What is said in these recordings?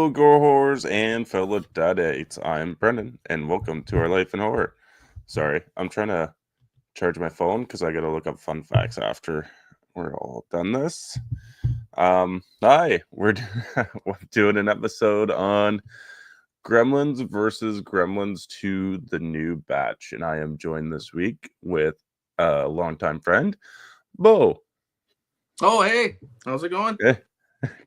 Hello, gore horrors and fellow dadates. I'm Brendan, and welcome to our life in horror. Sorry, I'm trying to charge my phone because I got to look up fun facts after we're all done this. Hi, we're doing an episode on Gremlins versus Gremlins 2: The New Batch, and I am joined this week with a longtime friend, Beau. Oh, hey, how's it going?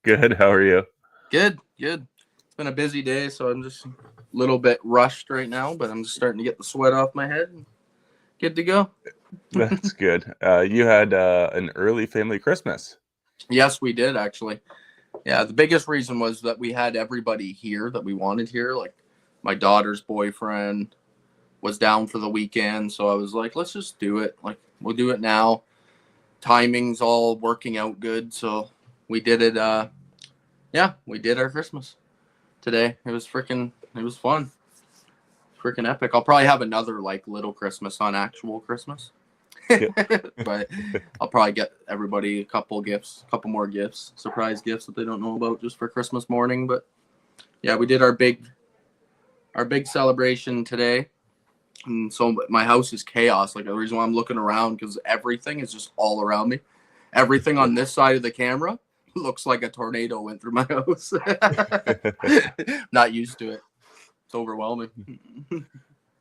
Good. How are you? Good. It's been a busy day, so I'm just a little bit rushed right now, but I'm just starting to get the sweat off my head. And good to go. That's good. You had an early family Christmas. Yes, we did actually. Yeah, the biggest reason was that we had everybody here that we wanted here. Like my daughter's boyfriend was down for the weekend, so I was like, let's just do it. Like we'll do it now. Timing's all working out good, so we did it. Yeah, we did our Christmas today. It was fun. Freaking epic. I'll probably have another like little Christmas on actual Christmas. Yep. But I'll probably get everybody a couple more gifts, surprise gifts that they don't know about just for Christmas morning. But yeah, we did our big celebration today. And so my house is chaos. Like the reason why I'm looking around because everything is just all around me. Everything on this side of the camera looks like a tornado went through my house. Not used to it. It's overwhelming. Do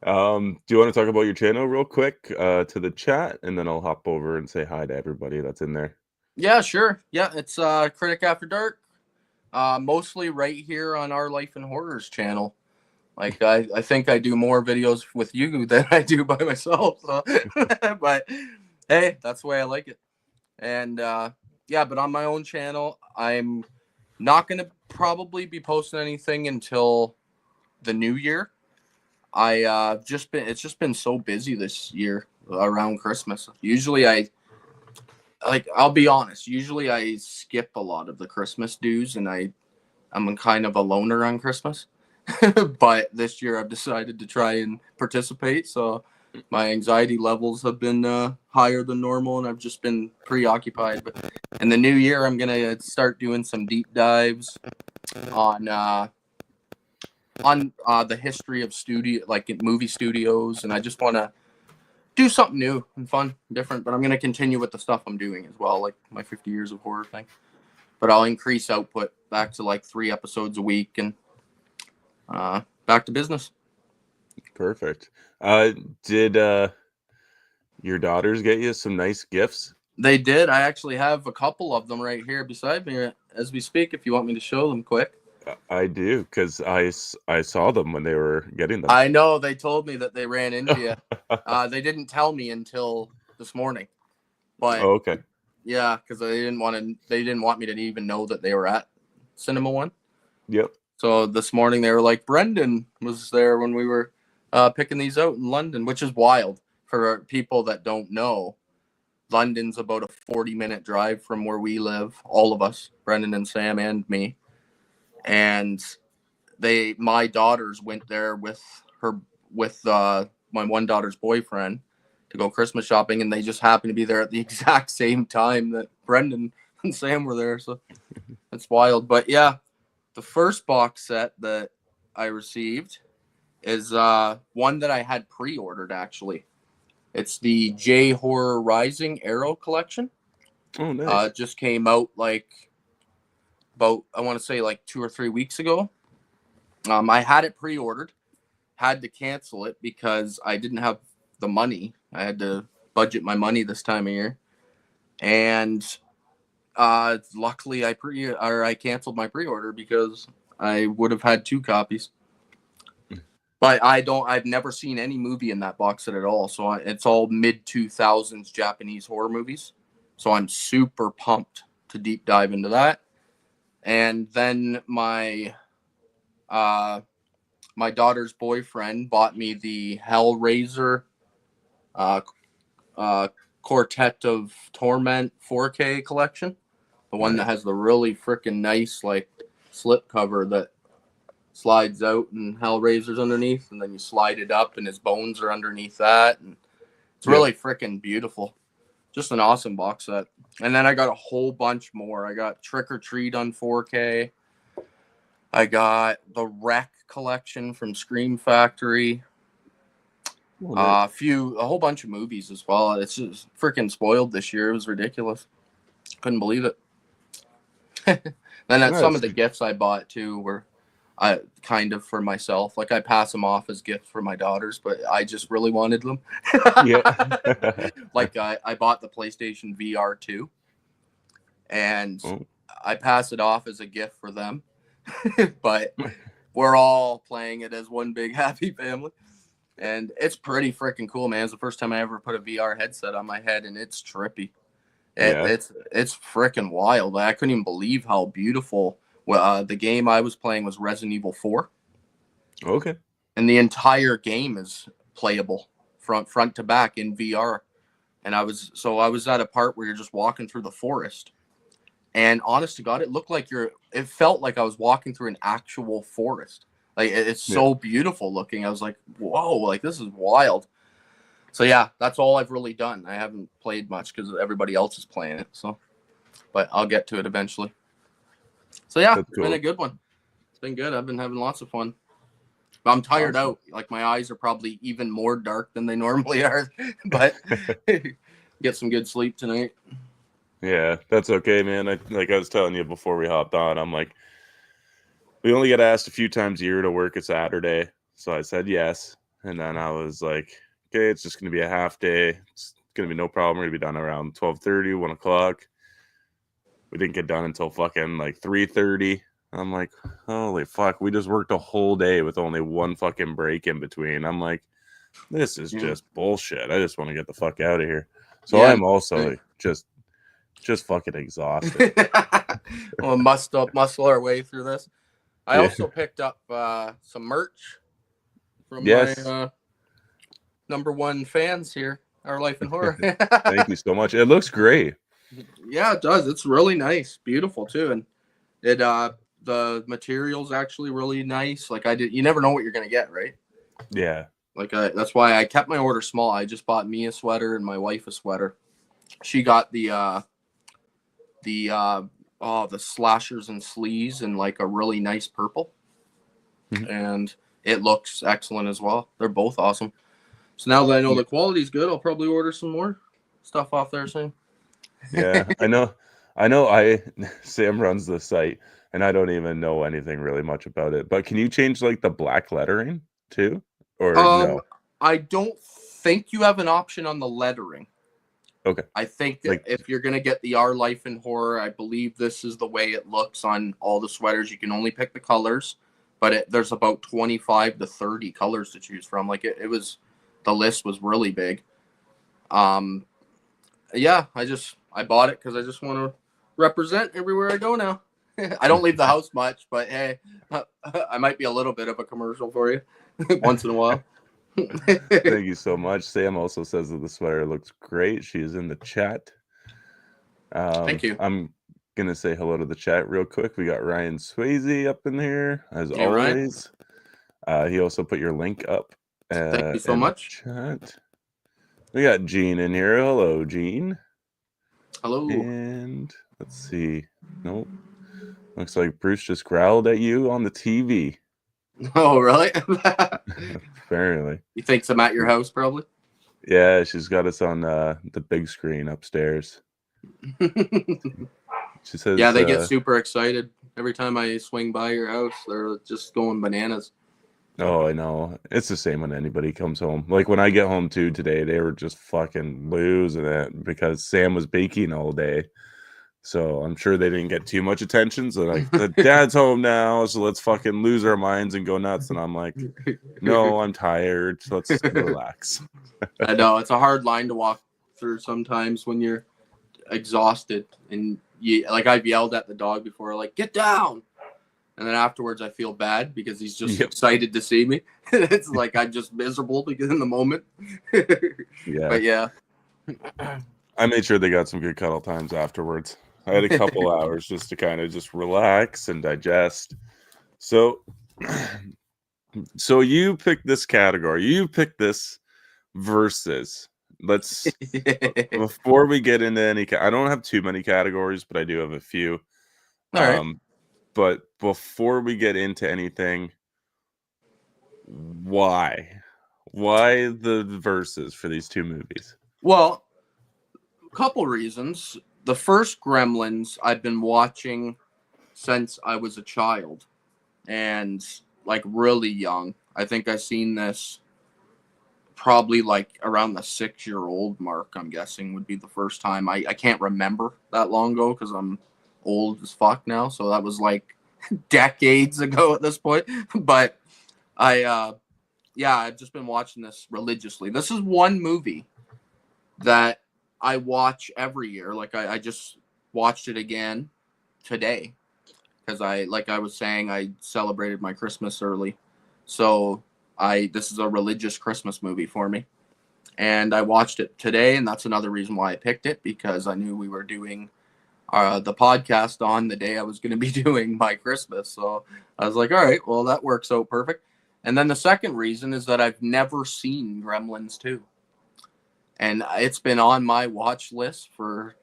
you want to talk about your channel real quick to the chat, and then I'll hop over and say hi to everybody that's in there. Yeah, sure. Yeah, it's Critic After Dark. Mostly right here on our Life in Horrors channel. Like I think I do more videos with you than I do by myself. So. But hey, that's the way I like it. And yeah, but on my own channel, I'm not gonna probably be posting anything until the new year. It's just been so busy this year around Christmas. Usually I'll be honest, usually I skip a lot of the Christmas dues and I'm kind of a loner on Christmas. But this year I've decided to try and participate, so my anxiety levels have been higher than normal and I've just been preoccupied. But in the new year I'm gonna start doing some deep dives on the history of movie studios, and I just want to do something new and fun, different. But I'm going to continue with the stuff I'm doing as well, like my 50 years of horror thing. But I'll increase output back to like 3 episodes a week and back to business. Perfect. Did your daughters get you some nice gifts? They did. I actually have a couple of them right here beside me as we speak, if you want me to show them quick. I do, because I saw them when they were getting them. I know. They told me that they ran into you. They didn't tell me until this morning. But Oh, okay. yeah, because they didn't want me to even know that they were at Cinema One. Yep. So this morning they were like, Brendan was there when we were picking these out in London, which is wild for people that don't know. London's about a 40-minute drive from where we live, all of us, Brendan and Sam and me. And my daughters went there with my one daughter's boyfriend to go Christmas shopping, and they just happened to be there at the exact same time that Brendan and Sam were there. So it's wild. But yeah, the first box set that I received is one that I had pre-ordered actually. It's the J Horror Rising Arrow collection. Oh, nice. It just came out about I want to say like 2 or 3 weeks ago. I had it pre-ordered, had to cancel it because I didn't have the money. I had to budget my money this time of year, and luckily I canceled my pre-order because I would have had 2 copies. But I've never seen any movie in that box set at all. So it's all mid-2000s Japanese horror movies. So I'm super pumped to deep dive into that. And then my daughter's boyfriend bought me the Hellraiser Quartet of Torment 4K collection. The one that has the really freaking nice like slip cover that slides out and Hellraiser's underneath, and then you slide it up and his bones are underneath that, and it's really freaking beautiful. Just an awesome box set. And then I got a whole bunch more. I got Trick or Treat on 4K. I got the Wreck collection from Scream Factory. Oh, nice. A whole bunch of movies as well. It's just freaking spoiled this year. It was ridiculous. Couldn't believe it. Then some Nice. of the gifts I bought too were I kind of for myself. Like I pass them off as gifts for my daughters, but I just really wanted them. Yeah. Like I bought the PlayStation VR 2 and Oh, I pass it off as a gift for them. But we're all playing it as one big happy family. And it's pretty freaking cool, man. It's the first time I ever put a VR headset on my head, and it's trippy. yeah. It's freaking wild. I couldn't even believe how beautiful. The game I was playing was Resident Evil 4, Okay. and the entire game is playable front to back in VR. And I was at a part where you're just walking through the forest, and honest to God, it felt like I was walking through an actual forest. Like it's Yeah. so beautiful looking. I was like, whoa, like this is wild. So yeah, that's all I've really done. I haven't played much because everybody else is playing it. So, but I'll get to it eventually. So yeah, That's it's been a cool. good one. It's been good. I've been having lots of fun. But I'm tired Awesome. out. Like my eyes are probably even more dark than they normally are. But get some good sleep tonight. Yeah, that's okay, man. Like I was telling you before we hopped on, I'm like, we only get asked a few times a year to work a Saturday. So I said yes. And then I was like, okay, it's just gonna be a half day. It's gonna be no problem. We're gonna be done around 12:30, 1 o'clock. We didn't get done until fucking like 3:30. I'm like, holy fuck, we just worked a whole day with only one fucking break in between. I'm like, this is Yeah. just bullshit. I just want to get the fuck out of here. So Yeah. I'm also just fucking exhausted. We'll muscle our way through this. I Yeah. also picked up some merch from my Yes. number one fans here, Our Life in Horror. Thank you so much. It looks great. Yeah, it does. It's really nice, beautiful too, and it the material's actually really nice. Like you never know what you're gonna get, right? Yeah. Like that's why I kept my order small. I just bought me a sweater and my wife a sweater. She got the slashers and sleeves in like a really nice purple, Mhm. and it looks excellent as well. They're both awesome. So now that I know the quality's good, I'll probably order some more stuff off there soon. Yeah. I know Sam runs the site and I don't even know anything really much about it. But can you change like the black lettering too? Or no? I don't think you have an option on the lettering. Okay. I think Like if you're gonna get the Our Life in Horror, I believe this is the way it looks on all the sweaters. You can only pick the colors, but there's about 25 to 30 colors to choose from. Like the list was really big. Yeah, I bought it because I just want to represent everywhere I go now. I don't leave the house much, but hey, I might be a little bit of a commercial for you once in a while. thank you so much. Sam also says that the sweater looks great. She is in the chat. Thank you. I'm gonna say hello to the chat real quick. We got Ryan Swayze up in here as Hey, Ryan. always. He also put your link up Thank you so in the much. chat. We got Gene in here. Hello, Gene. Hello. And let's see. Nope. Looks like Bruce just growled at you on the TV. Oh, really? Apparently. You think I'm at your house, probably? Yeah, she's got us on the big screen upstairs. She says, yeah, they get super excited every time I swing by your house. They're just going bananas. oh, I know. It's the same when anybody comes home. Like when I get home too today, they were just fucking losing it because Sam was baking all day. So I'm sure they didn't get too much attention. So like the dad's home now, so let's fucking lose our minds and go nuts. And I'm like, no, I'm tired. Let's relax. I know it's a hard line to walk through sometimes when you're exhausted and I've yelled at the dog before, like, get down. And then afterwards I feel bad because he's just excited to see me. It's like I'm just miserable because in the moment. Yeah. But yeah. I made sure they got some good cuddle times afterwards. I had a couple hours just to kind of just relax and digest. So you picked this category. You picked this versus. Let's before we get into any I don't have too many categories, but I do have a few. All right. But before we get into anything, why? Why the verses for these two movies? Well, a couple reasons. The first Gremlins I've been watching since I was a child and like really young. I think I seen this probably like around the 6-year-old mark, I'm guessing would be the first time. I can't remember that long ago because I'm old as fuck now. So that was like decades ago at this point. But yeah, I've just been watching this religiously. This is one movie that I watch every year. Like I just watched it again today because like I was saying, I celebrated my Christmas early. So this is a religious Christmas movie for me. And I watched it today, and that's another reason why I picked it, because I knew we were doing the podcast on the day I was going to be doing my Christmas. So I was like, all right, well, that works out perfect. And then the second reason is that I've never seen Gremlins 2. And it's been on my watch list for,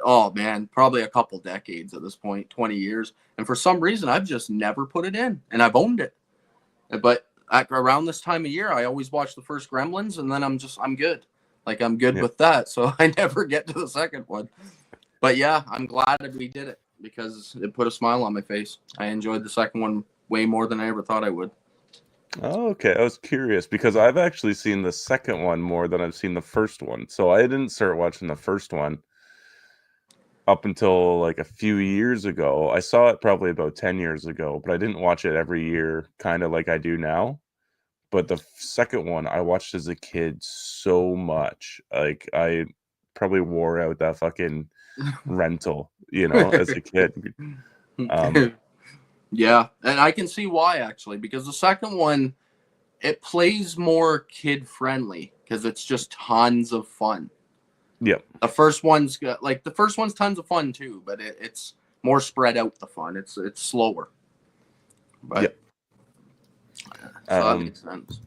oh man, probably a couple decades at this point, 20 years. And for some reason, I've just never put it in, and I've owned it. But around this time of year, I always watch the first Gremlins, and then I'm good. Like I'm good with that. So I never get to the second one. But yeah, I'm glad that we did it because it put a smile on my face. I enjoyed the second one way more than I ever thought I would. Oh, okay. I was curious because I've actually seen the second one more than I've seen the first one. So I didn't start watching the first one up until like a few years ago. I saw it probably about 10 years ago, but I didn't watch it every year, kind of like I do now. But the second one I watched as a kid so much. Like I probably wore out that fucking rental, as a kid. Yeah, and I can see why actually, because the second one, it plays more kid friendly because it's just tons of fun. Yep. The first one's tons of fun too, but it's more spread out the fun. It's slower. But Yep. so that makes sense.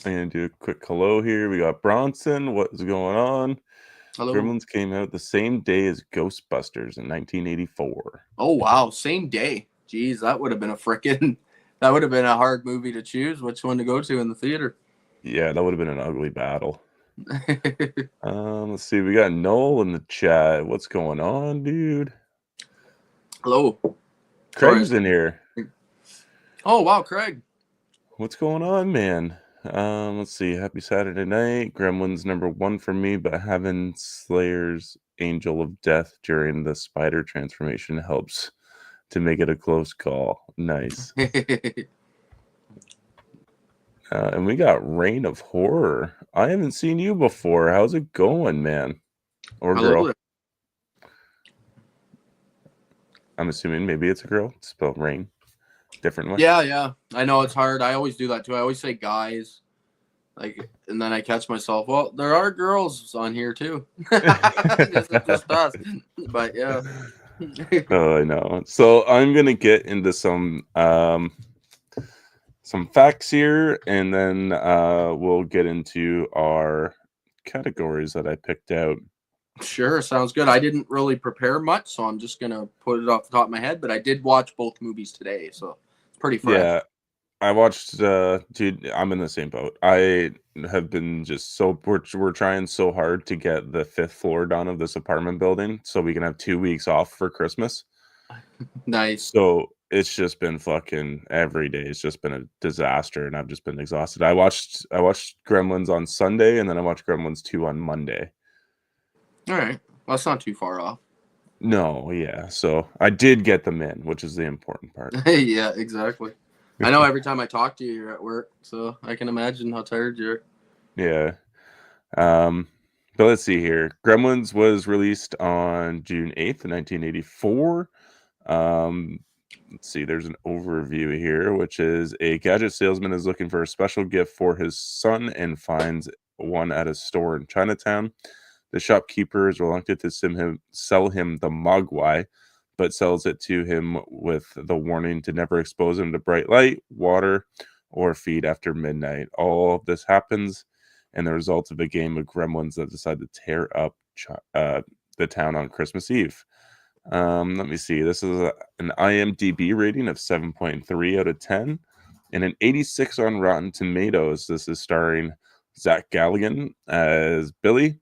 I'm gonna do a quick hello here. We got Bronson. What is going on? Hello. Gremlins came out the same day as Ghostbusters in 1984. Oh wow, same day. Jeez, that would have been that would have been a hard movie to choose which one to go to in the theater. Yeah, that would have been an ugly battle. Let's see. We got Noel in the chat. What's going on, dude? Hello. Craig's in here. Oh wow, Craig. What's going on, man? Let's see. Happy Saturday night. Gremlins #1 for me, but having Slayer's Angel of Death during the spider transformation helps to make it a close call. Nice. And we got Reign of Horror. I haven't seen you before. How's it going, man? Or Hello girl? there. I'm assuming maybe it's a girl. Spell Rain differently. Yeah. I know it's hard. I always do that too. I always say guys. And then I catch myself. Well, there are girls on here too. It's just us. But yeah. Oh, I know. So I'm gonna get into some facts here, and then we'll get into our categories that I picked out. Sure, sounds good. I didn't really prepare much, so I'm just gonna put it off the top of my head. But I did watch both movies today, so it's pretty fresh. Yeah, I watched. Dude, I'm in the same boat. I have been just we're trying so hard to get the 5th floor done of this apartment building, so we can have 2 weeks off for Christmas. Nice. So it's just been fucking every day. It's just been a disaster, and I've just been exhausted. I watched Gremlins on Sunday, and then I watched Gremlins 2 on Monday. All right, well, that's not too far off. No, yeah. So I did get them in, which is the important part. Yeah, exactly. I know every time I talk to you, you're at work, so I can imagine how tired you're. Yeah. But let's see here. Gremlins was released on June 8th, 1984. Let's see, there's an overview here, which is a gadget salesman is looking for a special gift for his son and finds one at a store in Chinatown. The shopkeeper is reluctant to sell him the Mogwai, but sells it to him with the warning to never expose him to bright light, water, or feed after midnight. All of this happens and the result of a game of gremlins that decide to tear up the town on Christmas Eve. Let me see. This is an IMDb rating of 7.3 out of 10 and an 86 on Rotten Tomatoes. This is starring Zach Galligan as Billy,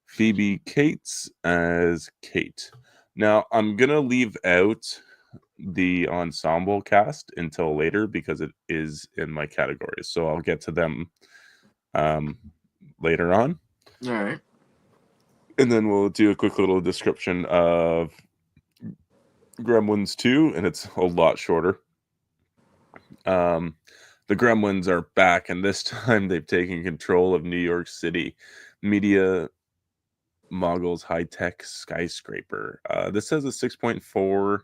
Phoebe Cates as Kate. Now, I'm going to leave out the ensemble cast until later because it is in my categories. So I'll get to them later on. All right. And then we'll do a quick little description of Gremlins 2, and it's a lot shorter. The Gremlins are back, and this time they've taken control of New York City media moguls high-tech skyscraper. This has a 6.4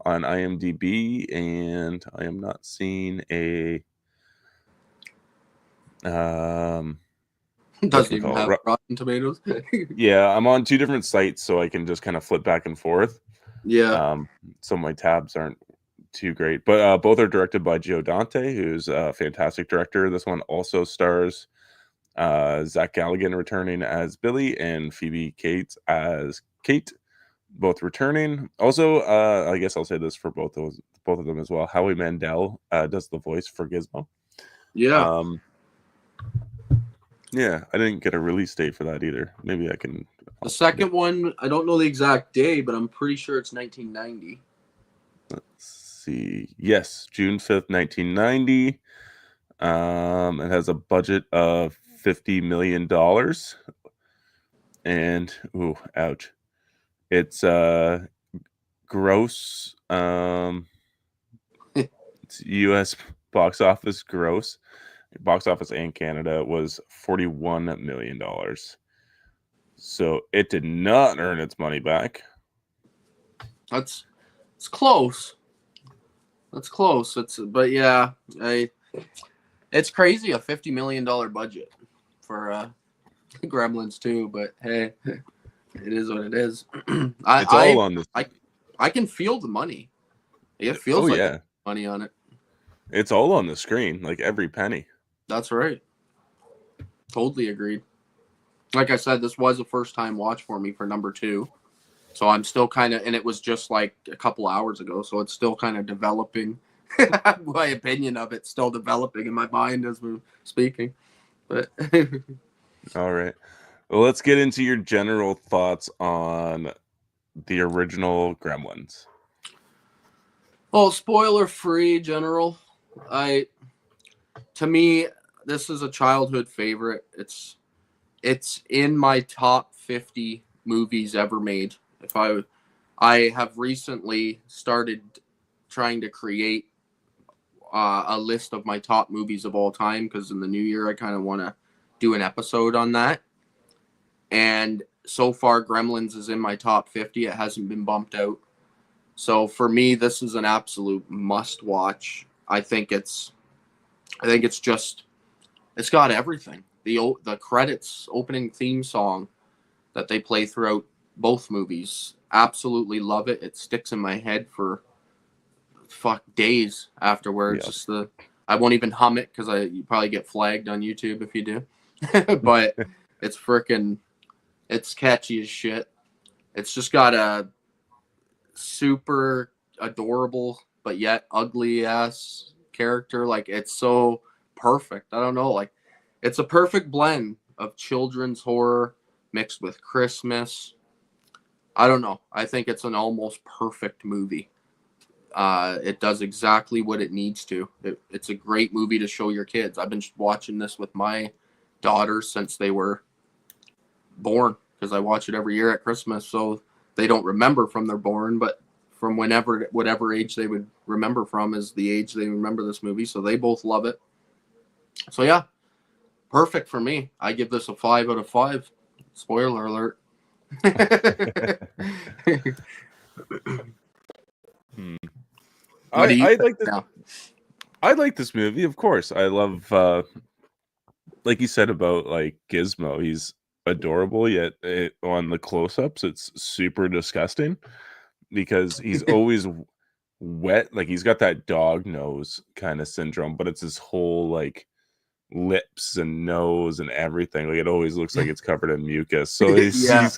on IMDb, and I am not seeing a Doesn't even have Rotten Tomatoes. Yeah, I'm on two different sites, so I can just kind of flip back and forth. Yeah. So my tabs aren't too great, but both are directed by Joe Dante, who's a fantastic director. This one also stars Zach Galligan returning as Billy and Phoebe Cates as Kate, both returning. Also, I guess I'll say this for both of them as well. Howie Mandel does the voice for Gizmo. Yeah. Yeah, I didn't get a release date for that either. Maybe I can. The second one, I don't know the exact day, but I'm pretty sure it's 1990. Let's see. Yes, June 5th, 1990. It has a budget of $50 million. And, ooh, ouch. It's gross. It's US box office gross. Box office and Canada was $41 million. So it did not earn its money back. It's close. That's close. But yeah, it's crazy, a $50 million budget for Gremlins 2, but hey, it is what it is. I can feel the money. It feels like money on it. It's all on the screen, like every penny. That's right. Totally agreed. Like I said, this was a first time watch for me for number 2. So I'm still kind of, and it was just like a couple hours ago, so it's still kind of developing. My opinion of it's still developing in my mind as we're speaking. But all right. Well, let's get into your general thoughts on the original Gremlins. Well, spoiler free, general. To me, this is a childhood favorite. It's in my top 50 movies ever made. I have recently started trying to create a list of my top movies of all time, because in the new year I kind of want to do an episode on that. And so far, Gremlins is in my top 50. It hasn't been bumped out. So for me, this is an absolute must watch. I think it's got everything. The credits, opening theme song that they play throughout both movies, absolutely love it. It sticks in my head for days afterwards. Yeah. I won't even hum it because you probably get flagged on YouTube if you do. But it's catchy as shit. It's just got a super adorable but yet ugly ass character. Like, it's so perfect. I don't know, like, it's a perfect blend of children's horror mixed with Christmas. I don't know. I think it's an almost perfect movie. It does exactly what it needs to. It's a great movie to show your kids. I've been watching this with my daughters since they were born, because I watch it every year at Christmas. So they don't remember from they're born, but from whatever age they would remember from is the age they remember this movie. So they both love it. So yeah, perfect for me. I give this a 5 out of 5. Spoiler alert. I like this movie, of course. I love, like you said about like Gizmo. He's adorable, yet on the close-ups, it's super disgusting because he's always wet. Like, he's got that dog nose kind of syndrome, but it's his whole like lips and nose and everything. Like it always looks like it's covered in mucus. So he's, Yeah.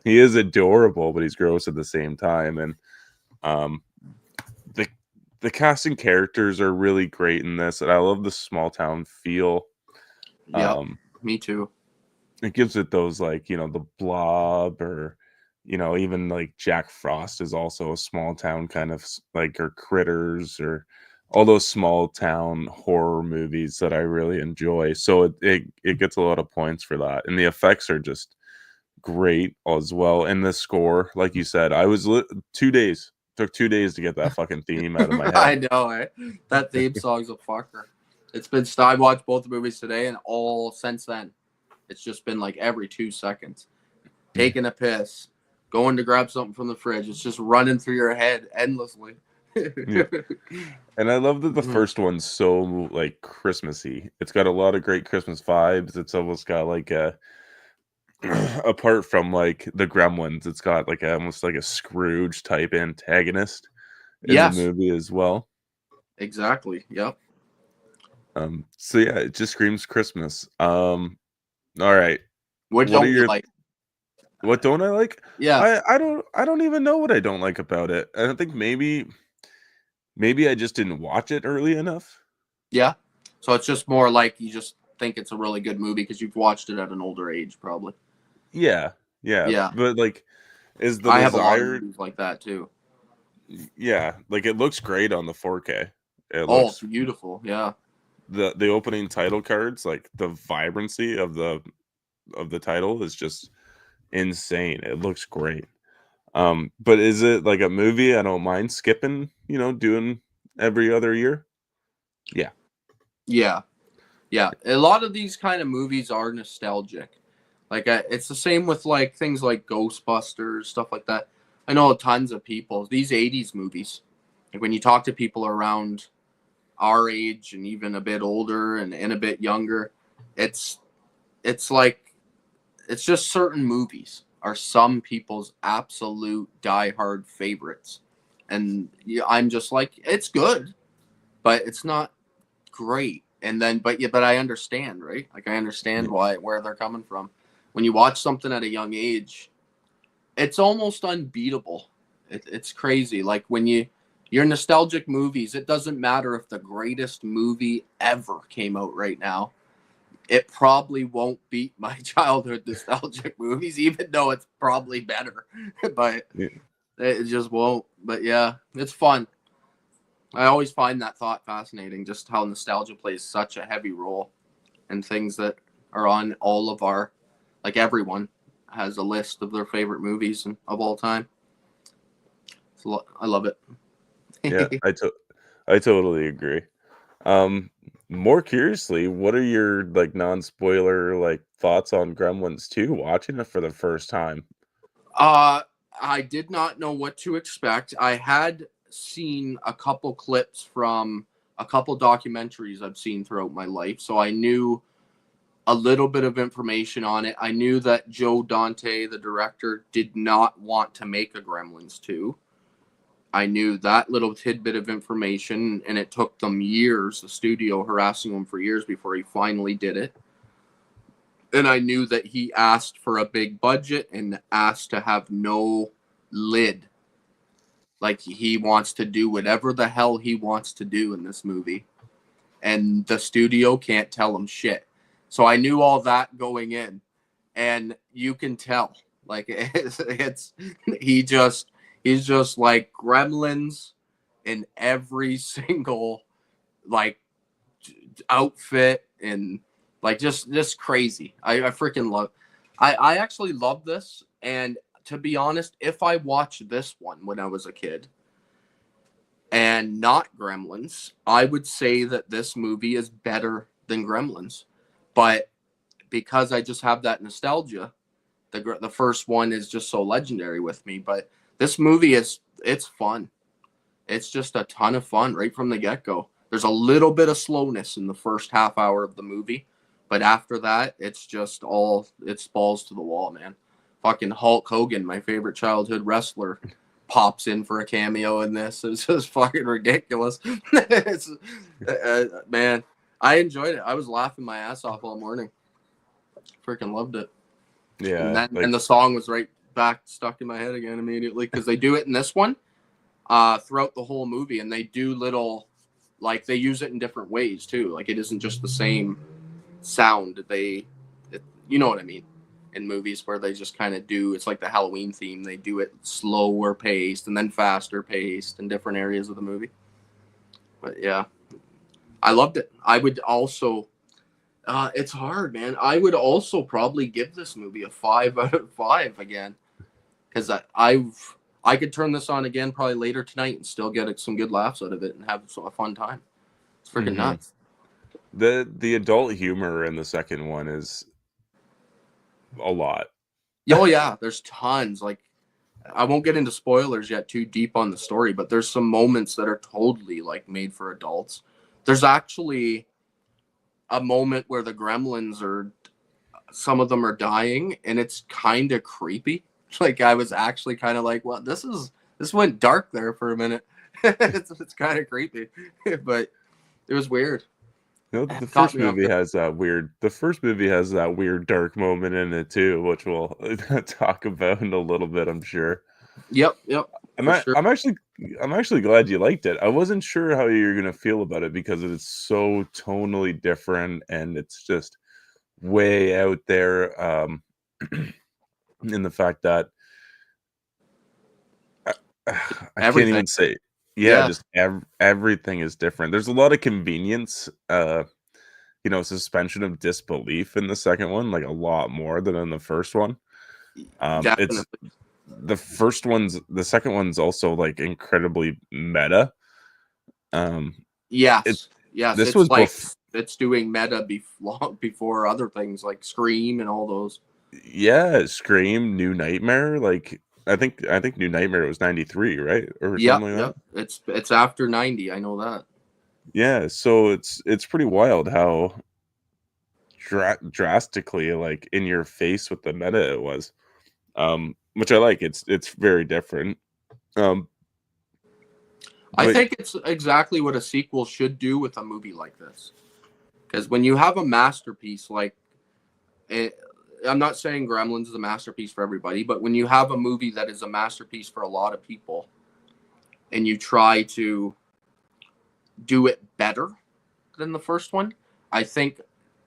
he is adorable, but he's gross at the same time. And um, the the casting characters are really great in this, and I love the small town feel. Yep. Me too. It gives it those, like, you know, the Blob, or, you know, even like Jack Frost is also a small town kind of like, or Critters, or all those small town horror movies that I really enjoy. So it gets a lot of points for that, and the effects are just great as well. And the score, like you said, I was 2 days, took 2 days to get that fucking theme out of my I head. know, eh? That theme song's a fucker. It's been. I watched both the movies today, and all since then, it's just been like every 2 seconds, taking a piss, going to grab something from the fridge. It's just running through your head endlessly. Yeah. And I love that the first one's so like Christmassy. It's got a lot of great Christmas vibes. It's almost got like a apart from like the Gremlins, it's got like almost like a Scrooge type antagonist in the Yes, movie as well. exactly. Yep. So yeah, it just screams Christmas. All right. What What are don't you your like? what don't I like? Yeah, I don't even know what I don't like about it. I don't think maybe I just didn't watch it early enough. yeah. So it's just more like you just think it's a really good movie because you've watched it at an older age, probably. Yeah. Yeah. Yeah, But like, is the I have a lot of desire, movies like that too. yeah, like it looks great on the 4K. It Oh, looks, beautiful. Yeah. the opening title cards, like the vibrancy of the title is just insane. It looks great. But is it like a movie I don't mind skipping, you know, doing every other year? Yeah. Yeah. Yeah. A lot of these kind of movies are nostalgic. Like it's the same with like things like Ghostbusters, stuff like that. I know tons of people. These '80s movies, like when you talk to people around our age and even a bit older and a bit younger, it's like it's just certain movies are some people's absolute diehard favorites, and I'm just like it's good, but it's not great. And then, but yeah, but I understand, right? Like I understand Yeah. where they're coming from. When you watch something at a young age, it's almost unbeatable. It's crazy. Like when your nostalgic movies, it doesn't matter if the greatest movie ever came out right now. It probably won't beat my childhood nostalgic movies, even though it's probably better. But Yeah. it just won't. But yeah, it's fun. I always find that thought fascinating, just how nostalgia plays such a heavy role in things that are on all of our, like everyone has a list of their favorite movies of all time. I love Yeah, it. I totally agree. Um, More curiously, what are your like non-spoiler like thoughts on Gremlins 2 watching it for the first time? uh, I did not know what to expect. I had seen a couple clips from a couple documentaries I've seen throughout my life, so I knew a little bit of information on it. I knew that Joe Dante, the director, did not want to make a Gremlins 2. I knew that little tidbit of information, and it took them years, the studio harassing him for years before he finally did it. And I knew that he asked for a big budget and asked to have no lid. Like he wants to do whatever the hell he wants to do in this movie. And the studio can't tell him shit. So I knew all that going in. And you can tell. Like it's he's just like Gremlins in every single like outfit and like just crazy. I freaking love. I actually love this. And to be honest, if I watched this one when I was a kid and not Gremlins, I would say that this movie is better than Gremlins. But because I just have that nostalgia, the first one is just so legendary with me. But this movie it's fun. It's just a ton of fun right from the get-go. There's a little bit of slowness in the first half hour of the movie, but after that, it's balls to the wall, man. Fucking Hulk Hogan, my favorite childhood wrestler, pops in for a cameo in this. It's just fucking ridiculous. Man, I enjoyed it. I was laughing my ass off all morning. Freaking loved it. Yeah, And the song was right back stuck in my head again immediately because they do it in this one throughout the whole movie, and they do little, like, they use it in different ways too. Like, it isn't just the same sound. You know what I mean? In movies where they just kind of do, it's like the Halloween theme. They do it slower paced and then faster paced in different areas of the movie. But yeah, I loved it. I would also, it's hard, man. I would also probably give this movie a 5 out of 5 again, because I could turn this on again probably later tonight and still get some good laughs out of it and have a fun time. It's freaking nuts. The adult humor in the second one is a lot. Oh yeah, there's tons. Like, I won't get into spoilers yet too deep on the story, but there's some moments that are totally like made for adults. There's actually a moment where the gremlins some of them are dying, and it's kind of creepy. Like, I was actually kind of like, well, this went dark there for a minute. it's kind of creepy, but it was weird. The first movie has that weird. The first movie has that weird dark moment in it too, which we'll talk about in a little bit, I'm sure. Yep. I'm actually glad you liked it. I wasn't sure how you're gonna feel about it because it is so tonally different and it's just way out there. In the fact that I can't even say. Yeah. Just everything is different. There's a lot of convenience, suspension of disbelief in the second one, like a lot more than in the first one. It's the second one's also like incredibly meta. Yes. This was like it's doing meta before other things like Scream and all those. Yeah, Scream, New Nightmare, like I think New Nightmare was 93, right? Or something like that. It's after 90, I know that. Yeah, so it's pretty wild how drastically like in your face with the meta it was. Which I like. It's very different. I think it's exactly what a sequel should do with a movie like this. Because when you have a masterpiece like I'm not saying Gremlins is a masterpiece for everybody, but when you have a movie that is a masterpiece for a lot of people and you try to do it better than the first one, I think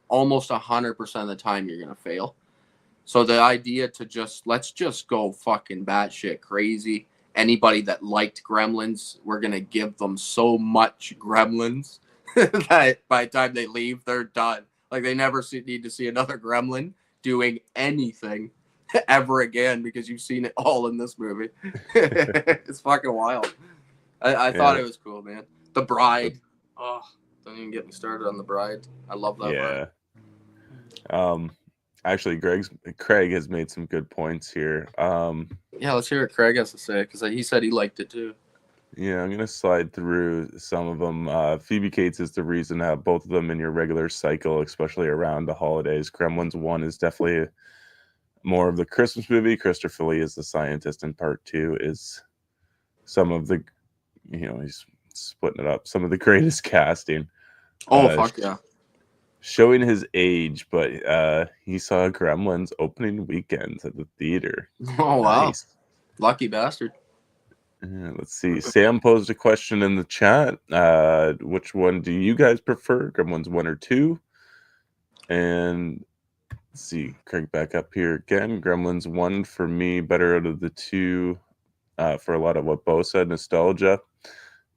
almost 100% of the time you're going to fail. So the idea to let's just go fucking batshit crazy. Anybody that liked Gremlins, we're going to give them so much Gremlins that by the time they leave, they're done. Like, they never need to see another Gremlin doing anything ever again because you've seen it all in this movie. It's fucking wild. I thought it was cool, man. The Bride. Oh, don't even get me started on The Bride. I love that one. Actually, Craig has made some good points here. Yeah, let's hear what Craig has to say because he said he liked it too. Yeah, I'm gonna slide through some of them. Phoebe Cates is the reason to have both of them in your regular cycle, especially around the holidays. Gremlins 1 is definitely more of the Christmas movie. Christopher Lee is the scientist, and part 2 is some of the, he's splitting it up. Some of the greatest casting. Oh, fuck yeah. Showing his age, but he saw Gremlins opening weekends at the theater. Oh, nice. Wow. Lucky bastard. Let's see. Sam posed a question in the chat. Which one do you guys prefer? Gremlins 1 or 2? And let's see. Craig back up here again. Gremlins 1 for me, better out of the 2 for a lot of what Beau said. Nostalgia.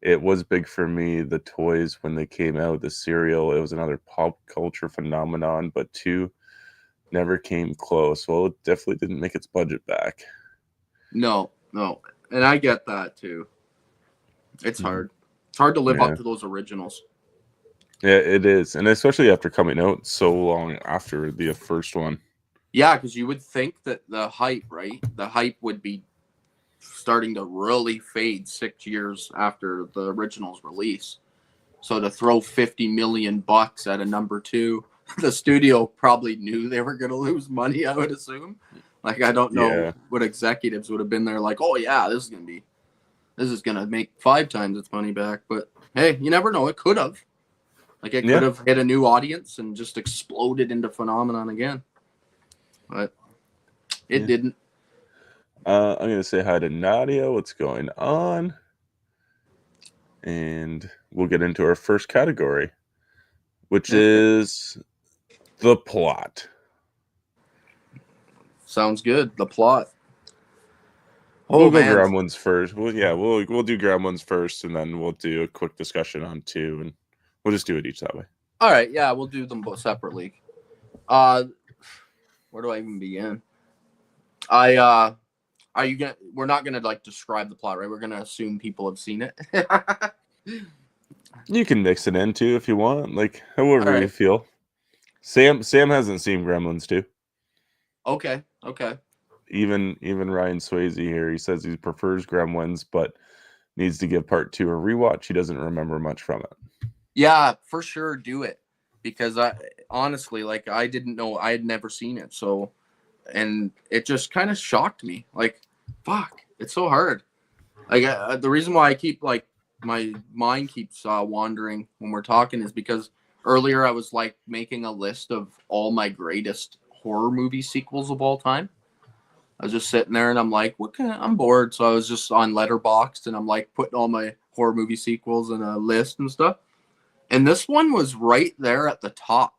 It was big for me. The toys when they came out, the cereal, it was another pop culture phenomenon, but 2 never came close. Well, it definitely didn't make its budget back. No. And I get that too. It's hard. It's hard to live up to those originals. Yeah, it is. And especially after coming out so long after the first one. Yeah, because you would think that the hype, right? The hype would be starting to really fade 6 years after the original's release. So to throw $50 million at a number 2, the studio probably knew they were going to lose money, I would assume. Like, I don't know what executives would have been there like, oh yeah, this is going to make 5 times its money back. But hey, you never know. It could have. Like it could Yeah. have hit a new audience and just exploded into phenomenon again, but it Yeah. didn't. I'm gonna say hi to Nadia. What's going on? And we'll get into our first category, which Okay. is the plot. Sounds good. The plot. We'll Oh go man. Gremlins first. We'll do Gremlins first, and then we'll do a quick discussion on 2, and we'll just do it each that way. All right. Yeah, we'll do them both separately. Where do I even begin? Are you gonna? We're not gonna like describe the plot, right? We're gonna assume people have seen it. You can mix it in too if you want, like All however you right. feel. Sam hasn't seen Gremlins too. Okay. Okay. Even Ryan Swayze here, he says he prefers Gremlins, but needs to give part 2 a rewatch. He doesn't remember much from it. Yeah, for sure, do it because I honestly, like, I didn't know, I had never seen it, so and it just kind of shocked me. Like, fuck, it's so hard. Like, the reason why I keep like my mind keeps wandering when we're talking is because earlier I was like making a list of all my greatest horror movie sequels of all time. I was just sitting there and I'm like, I'm bored, so I was just on Letterboxd and I'm like putting all my horror movie sequels in a list and stuff. And this one was right there at the top.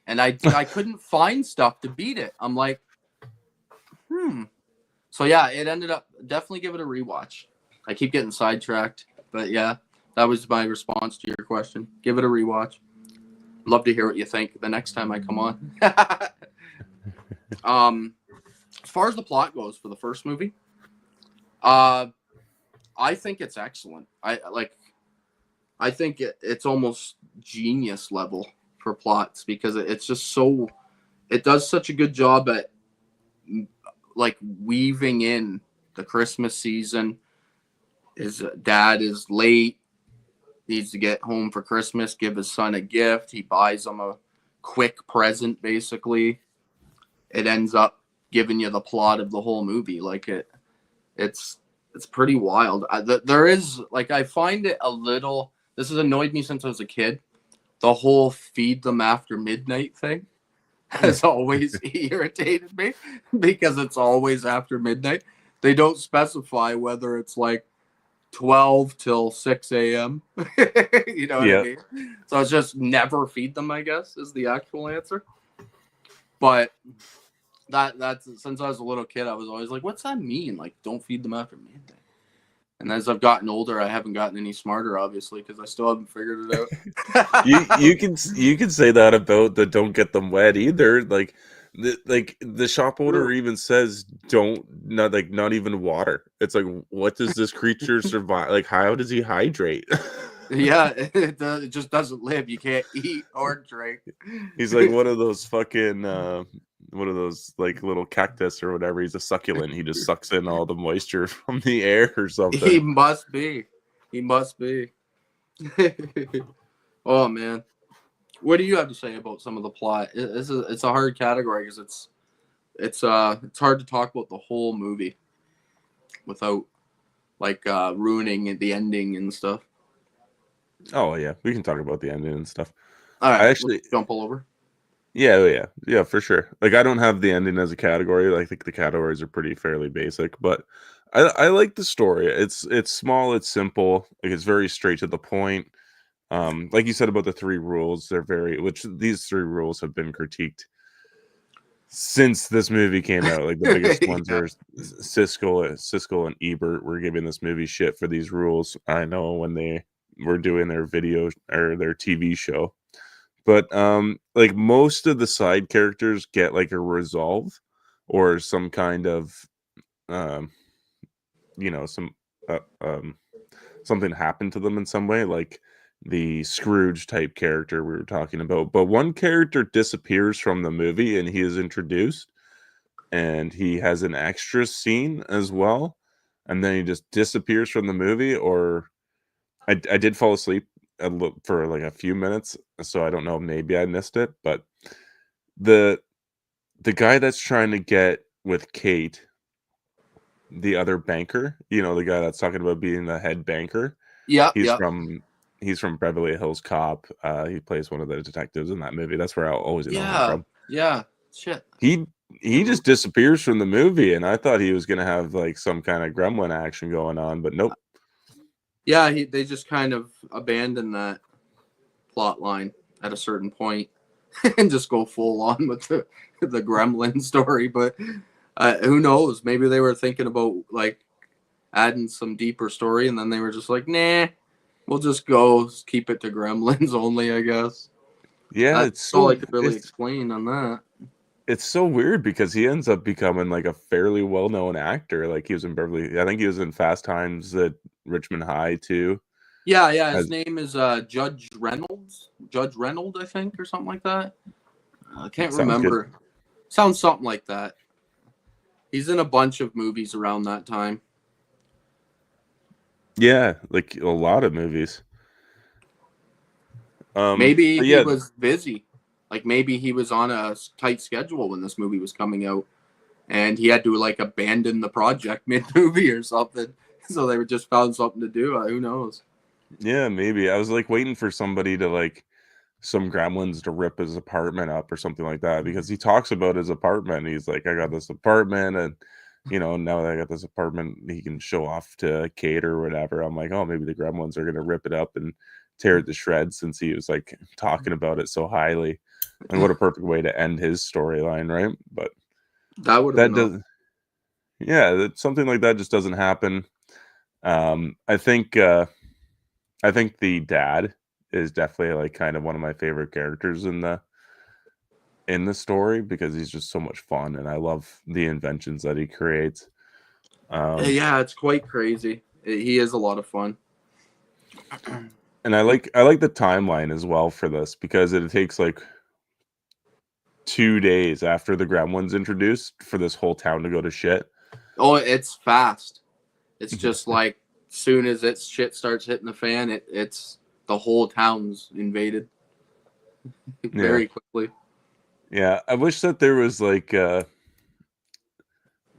And I couldn't find stuff to beat it. I'm like, So yeah, it ended up definitely give it a rewatch. I keep getting sidetracked, but yeah, that was my response to your question. Give it a rewatch. Love to hear what you think the next time I come on. As far as the plot goes for the first movie, I think it's excellent. I think it's almost genius level for plots because it's just so it does such a good job at like weaving in the Christmas season. His dad is late, needs to get home for Christmas, give his son a gift. He buys him a quick present, basically. It ends up giving you the plot of the whole movie. Like it's pretty wild. There is like I find it a little. This has annoyed me since I was a kid. The whole feed them after midnight thing has always irritated me because it's always after midnight. They don't specify whether it's like 12 till 6 a.m. You know what I Yeah. mean? So it's just never feed them, I guess, is the actual answer. But that's since I was a little kid, I was always like, what's that mean? Like, don't feed them after midnight. And as I've gotten older, I haven't gotten any smarter, obviously, because I still haven't figured it out. you can say that about the don't get them wet either. Like the shop owner even says not even water. It's like, what does this creature survive? Like, how does he hydrate? Yeah, it just doesn't live. You can't eat or drink. He's like one of those fucking one of those like little cactus or whatever. He's a succulent. He just sucks in all the moisture from the air or something. He must be. He must be. Oh man, what do you have to say about some of the plot? It's a hard category because it's hard to talk about the whole movie without like ruining the ending and stuff. Oh yeah, we can talk about the ending and stuff. All I right, let's actually, jump all over. yeah, for sure. Like, I don't have the ending as a category. Like, I think the categories are pretty fairly basic, but I like the story. It's small, it's simple, like it's very straight to the point. Like you said about the 3 rules, which these 3 rules have been critiqued since this movie came out. Like the biggest ones Yeah. are Siskel and Ebert were giving this movie shit for these rules. I know when they were doing their video or their TV show. But like most of the side characters get like a resolve or some kind of um some uh, um something happened to them in some way, like the Scrooge type character we were talking about. But one character disappears from the movie and he is introduced and he has an extra scene as well, and then he just disappears from the movie. Or I did fall asleep for like a few minutes, so I don't know, maybe I missed it, but the the guy that's trying to get with Kate, the other banker, the guy that's talking about being the head banker, Yep, he's yep. from He's from Beverly Hills Cop. He plays one of the detectives in that movie. That's where I always know him Yeah, from. yeah, shit. He just disappears from the movie, and I thought he was gonna have like some kind of gremlin action going on, but nope. Yeah, they just kind of abandoned that plot line at a certain point and just go full on with the gremlin story. But who knows? Maybe they were thinking about like adding some deeper story, and then they were just like, nah, we'll just go keep it to gremlins only, I guess. Yeah, That's all I could really explain on that. it's so weird because he ends up becoming like a fairly well-known actor. Like he was in Beverly, I think he was in Fast Times at Richmond High too. Yeah, yeah. His As, name is Judge Reynolds, Judge Reynolds, I think, or something like that. I can't sounds good. remember. Sounds something like that. He's in a bunch of movies around that time. Yeah, like a lot of movies. Maybe But he yeah, was busy. Like maybe he was on a tight schedule when this movie was coming out, and he had to like abandon the project mid movie or something. So they just found something to do. Who knows? yeah, maybe. I was like waiting for somebody to like some gremlins to rip his apartment up or something like that because he talks about his apartment. He's like, I got this apartment, and now that I got this apartment, he can show off to Kate or whatever. I'm like, oh, maybe the gremlins are gonna rip it up and tear it to shreds since he was like talking about it so highly. And what a perfect way to end his storyline, right? But That would have that been awesome. does, yeah, something like that just doesn't happen. I think the dad is definitely like kind of one of my favorite characters in the story because he's just so much fun and I love the inventions that he creates. Yeah, it's quite crazy. He is a lot of fun. And I like the timeline as well for this because it takes like 2 days after the gremlins introduced for this whole town to go to shit. Oh, it's fast. It's just like soon as its shit starts hitting the fan, it's the whole town's invaded Yeah. very quickly. Yeah. I wish that there was like I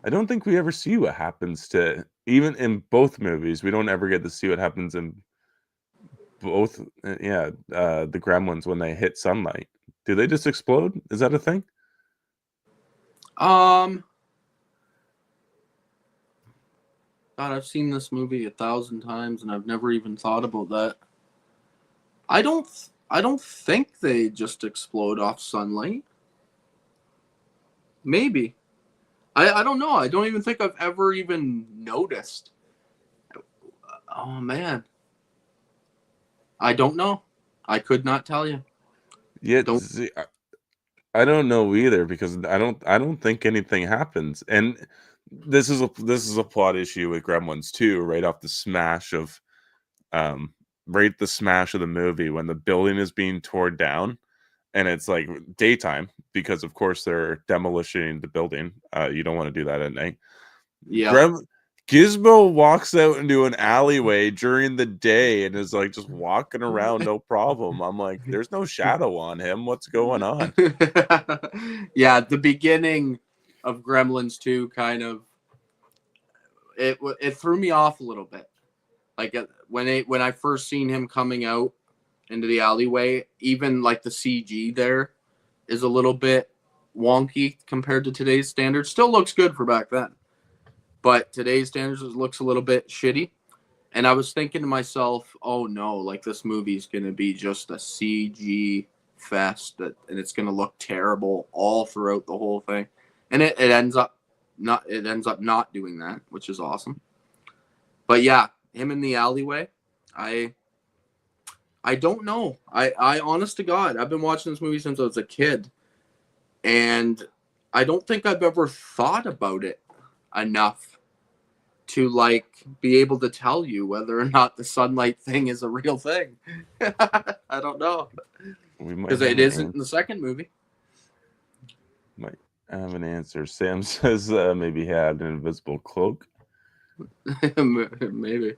don't think we ever see what happens to even in both movies. We don't ever get to see what happens in both. The gremlins when they hit sunlight. Do they just explode? Is that a thing? Um, God, I've seen this movie 1,000 times and I've never even thought about that. I don't. I don't think they just explode off sunlight. Maybe. I don't know. I don't even think I've ever even noticed. Oh man, I don't know. I could not tell you. Yeah, Don't. see, I don't know either because I don't think anything happens. And this is a plot issue with Gremlins too, right off the smash of um right the smash of the movie when the building is being torn down and it's like daytime because of course they're demolishing the building. You don't want to do that at night. Yeah. Grem Gizmo walks out into an alleyway during the day and is like just walking around, no problem. I'm like, there's no shadow on him. What's going on? Yeah, the beginning of Gremlins 2 kind of it threw me off a little bit. Like when I first seen him coming out into the alleyway, even like the CG there is a little bit wonky compared to today's standards. Still looks good for back then, but today's standards looks a little bit shitty. And I was thinking to myself, oh no, like this movie's gonna be just a CG fest and it's gonna look terrible all throughout the whole thing. And it ends up not doing that, which is awesome. But yeah, him in the alleyway, I I don't know. I honest to God, I've been watching this movie since I was a kid, and I don't think I've ever thought about it enough to like be able to tell you whether or not the sunlight thing is a real thing. I don't know We might because have it an isn't answer. in the second movie. Might have an answer. Sam says maybe he had an invisible cloak. Maybe.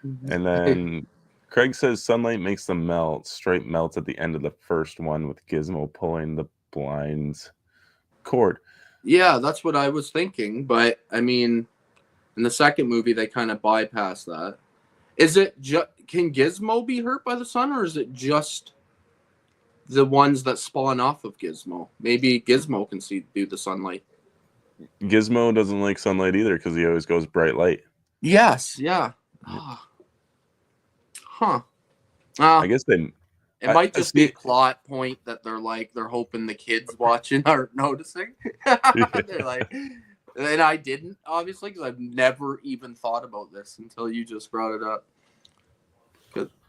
And then Craig says sunlight makes them melt. Stripe melts at the end of the first one with Gizmo pulling the blinds cord. Yeah, that's what I was thinking. But I mean, in the second movie, they kind of bypass that. Is it can Gizmo be hurt by the sun, or is it just the ones that spawn off of Gizmo? Maybe Gizmo can do the sunlight. Gizmo doesn't like sunlight either because he always goes bright light. Yes, yeah. Huh. I guess they. It might I just be a see. plot point that they're hoping the kids watching aren't noticing. They're like, and I didn't, obviously, because I've never even thought about this until you just brought it up.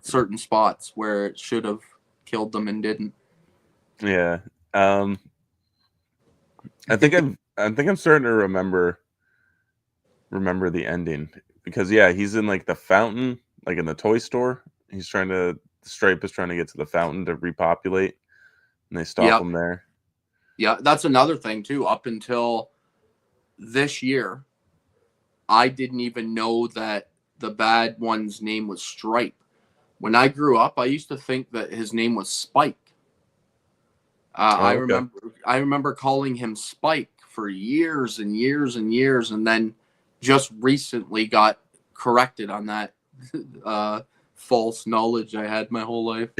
Certain spots where it should have killed them and didn't. Yeah. I think I'm starting to remember the ending because he's in like the fountain, like in the toy store. Stripe is trying to get to the fountain to repopulate, and they stop him there. Yeah, that's another thing too. Up until this year, I didn't even know that the bad one's name was Stripe. When I grew up, I used to think that his name was Spike. Okay. I remember calling him Spike for years and years and years, and then just recently got corrected on that false knowledge I had my whole life.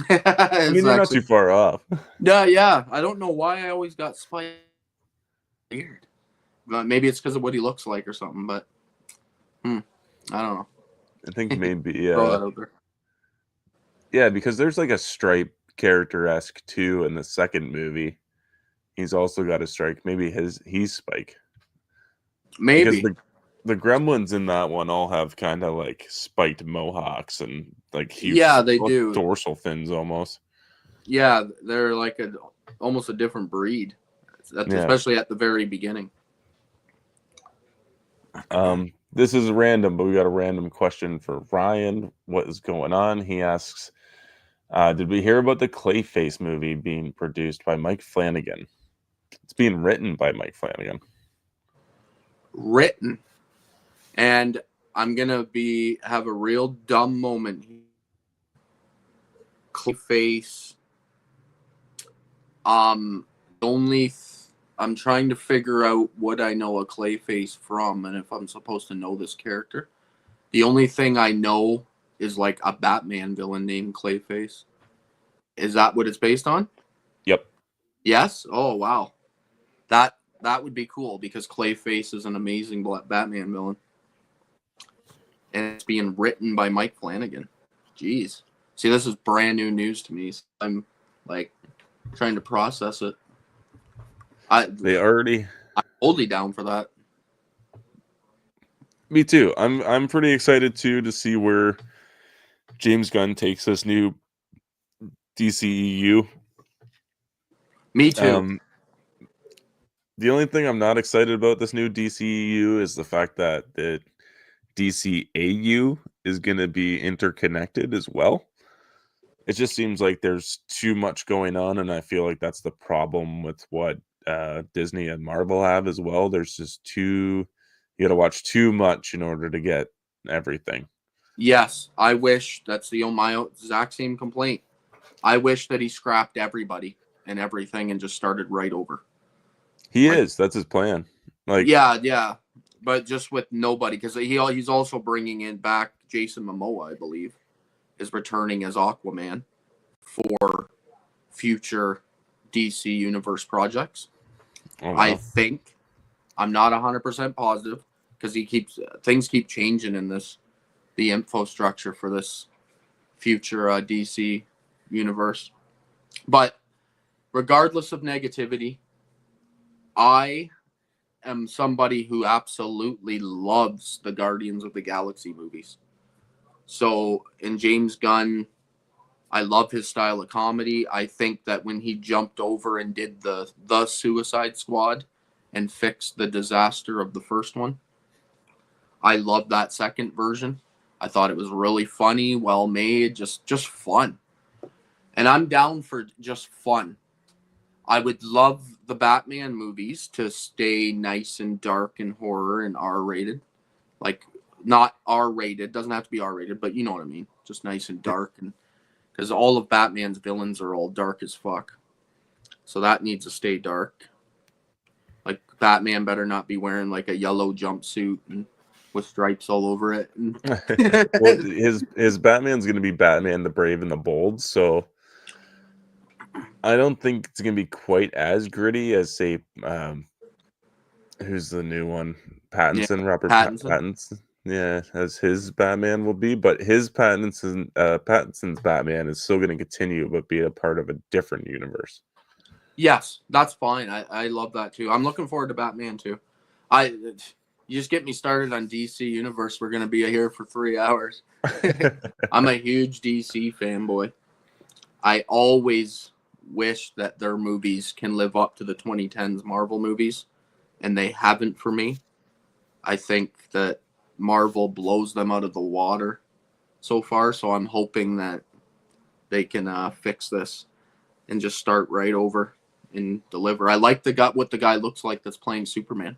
I mean, you're not too far off. Yeah. I don't know why I always got Spike. Weird. But maybe it's because of what he looks like or something. But I don't know. I think maybe Throw that out there. Yeah, because there's like a Stripe character-esque too in the second movie. He's also got a strike. Maybe he's Spike. Maybe. Because the Gremlins in that one all have kind of like spiked mohawks and like huge they do. Dorsal fins almost. Yeah, they're like almost a different breed. Especially at the very beginning. This is random, but we got a random question for Ryan. What is going on? He asks, did we hear about the Clayface movie being produced by Mike Flanagan? It's being written by Mike Flanagan. Written. And I'm going to have a real dumb moment. Clayface. I'm trying to figure out what I know a Clayface from and if I'm supposed to know this character. The only thing I know is like a Batman villain named Clayface. Is that what it's based on? Yep. Yes? Oh, wow. That would be cool because Clayface is an amazing Batman villain. And it's being written by Mike Flanagan. Jeez. See, this is brand new news to me. So I'm like trying to process it. I'm totally down for that. Me too. I'm pretty excited too to see where James Gunn takes this new DCEU. Me too. The only thing I'm not excited about this new DCEU is the fact that the DCAU is going to be interconnected as well. It just seems like there's too much going on, and I feel like that's the problem with what Disney and Marvel have as well. There's just you got to watch too much in order to get everything. Yes, I wish that's my exact same complaint. I wish that he scrapped everybody and everything and just started right over. That's his plan. Yeah, but just with nobody because he's also bringing in back Jason Momoa, I believe, is returning as Aquaman for future DC Universe projects. Oh, wow. I think I'm not 100% positive because things keep changing in the info structure for this future DC universe. But regardless of negativity, I am somebody who absolutely loves the Guardians of the Galaxy movies. So in James Gunn, I love his style of comedy. I think that when he jumped over and did the Suicide Squad and fixed the disaster of the first one, I love that second version. I thought it was really funny, well made, just fun. And I'm down for just fun. I would love the Batman movies to stay nice and dark and horror and R-rated. Like, not R-rated, doesn't have to be R-rated, but you know what I mean. Just nice and dark. And because all of Batman's villains are all dark as fuck. So that needs to stay dark. Like, Batman better not be wearing like a yellow jumpsuit and with stripes all over it. Well, his Batman's going to be Batman the Brave and the Bold, so I don't think it's going to be quite as gritty as, say, who's the new one? Yeah, Pattinson, Robert Pattinson. Pattinson. Yeah, as his Batman will be, but his Pattinson's Batman is still going to continue, but be a part of a different universe. Yes, that's fine. I love that too. I'm looking forward to Batman too. You just get me started on DC Universe. We're gonna be here for 3 hours. I'm a huge DC fanboy. I always wish that their movies can live up to the 2010s Marvel movies, and they haven't for me. I think that Marvel blows them out of the water so far, so I'm hoping that they can fix this and just start right over and deliver. I like what the guy looks like that's playing Superman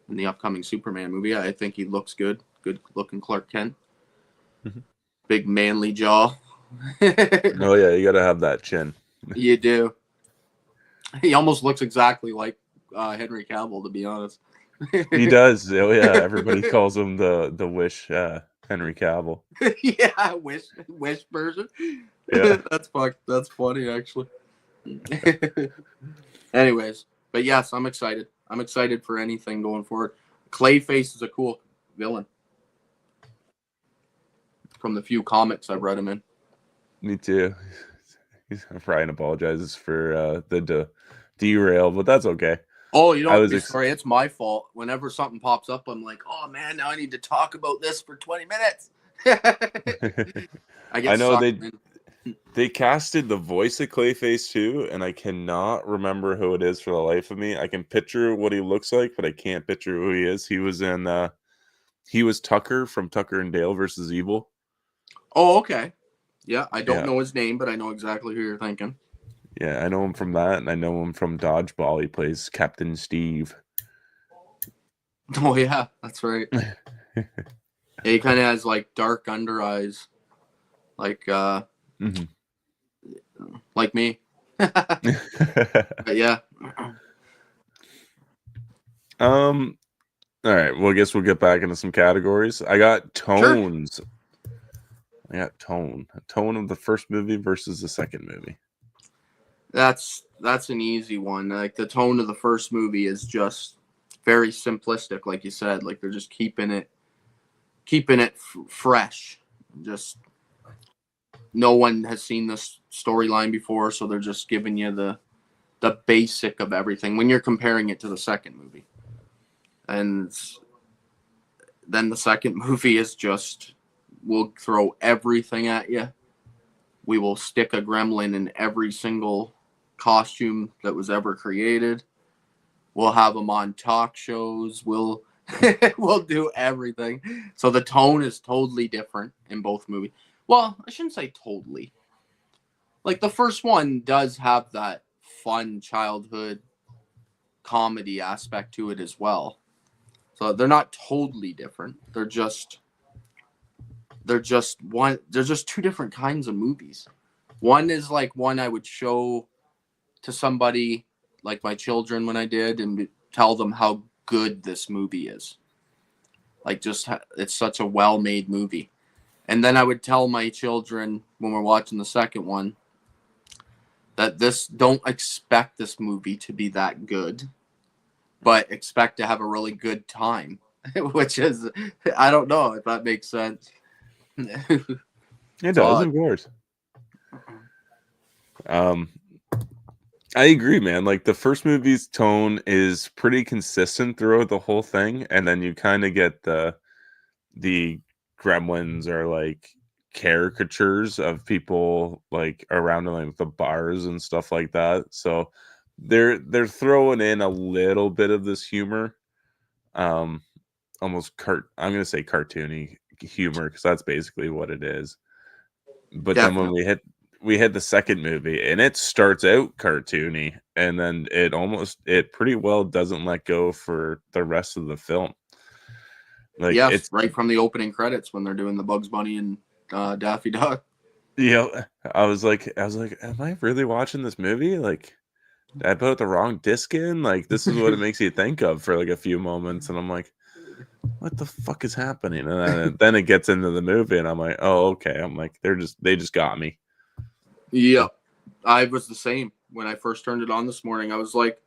in the upcoming Superman movie. I think he looks good. Good looking Clark Kent. Mm-hmm. Big manly jaw. Oh yeah, you got to have that chin. You do. He almost looks exactly like Henry Cavill, to be honest. He does. Oh yeah, everybody calls him the Wish Henry Cavill. Yeah, wish person. Yeah. That's funny actually. Anyways, but yes, I'm excited. I'm excited for anything going forward. Clayface is a cool villain. From the few comics I've read him in. Me too. Ryan apologizes for the derail, but that's okay. Oh, you don't I have to was be sorry. It's my fault. Whenever something pops up, I'm like, oh man, now I need to talk about this for 20 minutes. I get I know sucked in. they casted the voice of Clayface too, and I cannot remember who it is for the life of me. I can picture what he looks like, but I can't picture who he is. He was Tucker from Tucker and Dale versus Evil. Oh, okay. Yeah, I don't Yeah. know his name, but I know exactly who you're thinking. Yeah, I know him from that, and I know him from Dodgeball. He plays Captain Steve. Oh yeah, that's right. Yeah, he kind of has like dark under eyes, like Mm-hmm. like me. But yeah. All right. Well, I guess we'll get back into some categories. I got tones. Sure. I got tone. A tone of the first movie versus the second movie. That's an easy one. Like the tone of the first movie is just very simplistic, like you said. Like they're just keeping it fresh. Just no one has seen this storyline before, so they're just giving you the basic of everything when you're comparing it to the second movie. And then the second movie is just, we'll throw everything at you. We will stick a gremlin in every single costume that was ever created. We'll have them on talk shows. We'll do everything. So the tone is totally different in both movies. Well, I shouldn't say totally. Like the first one does have that fun childhood comedy aspect to it as well. So they're not totally different. They're just two different kinds of movies. One is like one I would show to somebody like my children when I did and tell them how good this movie is. Like just it's such a well-made movie. And then I would tell my children when we're watching the second one that don't expect this movie to be that good, but expect to have a really good time, which is, I don't know if that makes sense. It does, of course. I agree, man. Like the first movie's tone is pretty consistent throughout the whole thing, and then you kind of get the gremlins are like caricatures of people like around like the bars and stuff like that. So they're throwing in a little bit of this humor, almost I'm gonna say cartoony humor because that's basically what it is. But Definitely. then when we hit the second movie and it starts out cartoony and then it pretty well doesn't let go for the rest of the film. Like it's right from the opening credits when they're doing the Bugs Bunny and Daffy Duck. Yeah, I was like, am I really watching this movie? Like, did I put the wrong disc in? Like, this is what it makes you think of for like a few moments, and I'm like, what the fuck is happening? And then it gets into the movie, and I'm like, oh, okay. I'm like, they just got me. Yeah, I was the same when I first turned it on this morning. I was like,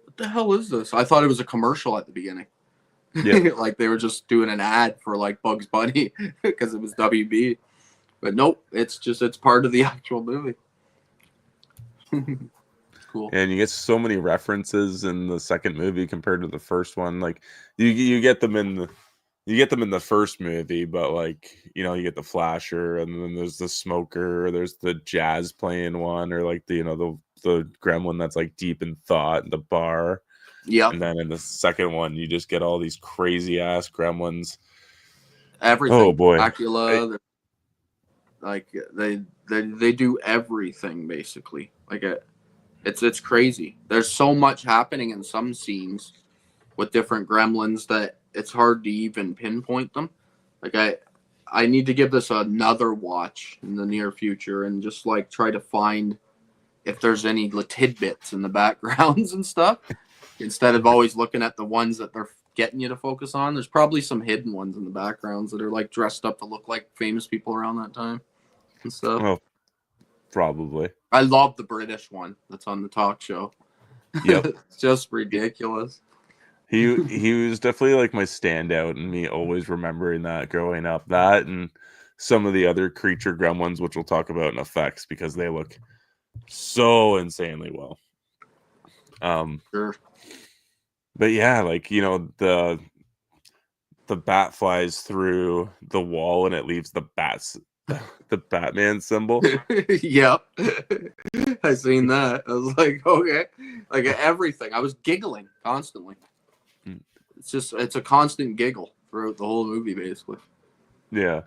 what the hell is this? I thought it was a commercial at the beginning. Yeah. Like they were just doing an ad for like Bugs Bunny because it was WB. But nope, it's part of the actual movie. It's cool. And you get so many references in the second movie compared to the first one. Like you get them in the first movie, but like, you know, you get the flasher, and then there's the smoker, there's the jazz playing one, or like the, you know, the gremlin that's like deep in thought in the bar. Yeah. And then in the second one, you just get all these crazy ass gremlins. Everything. Oh boy. Dracula. Like they do everything basically. Like it's crazy. There's so much happening in some scenes with different gremlins that it's hard to even pinpoint them. Like I need to give this another watch in the near future and just like try to find if there's any tidbits in the backgrounds and stuff instead of always looking at the ones that they're getting you to focus on. There's probably some hidden ones in the backgrounds that are like dressed up to look like famous people around that time and stuff. Well, probably. I love the British one that's on the talk show. Yep. It's just ridiculous. He was definitely like my standout, and me always remembering that growing up. That and some of the other creature gremlins, which we'll talk about in effects, because they look so insanely well. Sure. But yeah, like, you know, the bat flies through the wall and it leaves the Batman symbol. Yep. I seen that. I was like, okay. Like everything. I was giggling constantly. It's a constant giggle throughout the whole movie, basically. Yeah.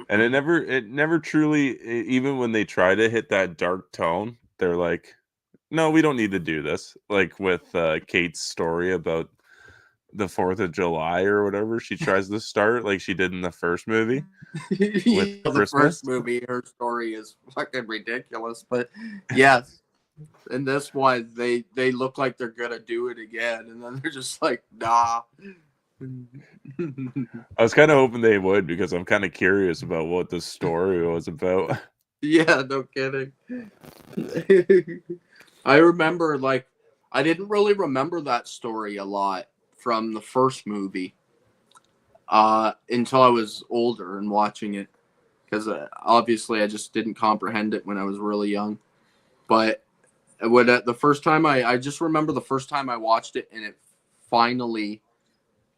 And it never truly, even when they try to hit that dark tone, they're like, no, we don't need to do this. Like with Kate's story about the 4th of July or whatever she tries to start, like she did in the first movie with The Christmas. first movie, her story is fucking ridiculous, but yes. And this one, they look like they're gonna do it again, and then they're just like, nah. I was kind of hoping they would, because I'm kind of curious about what the story was about. Yeah, no kidding. I remember, like, I didn't really remember that story a lot from the first movie until I was older and watching it, because obviously I just didn't comprehend it when I was really young. But when the first time I just remember the first time I watched it, and it finally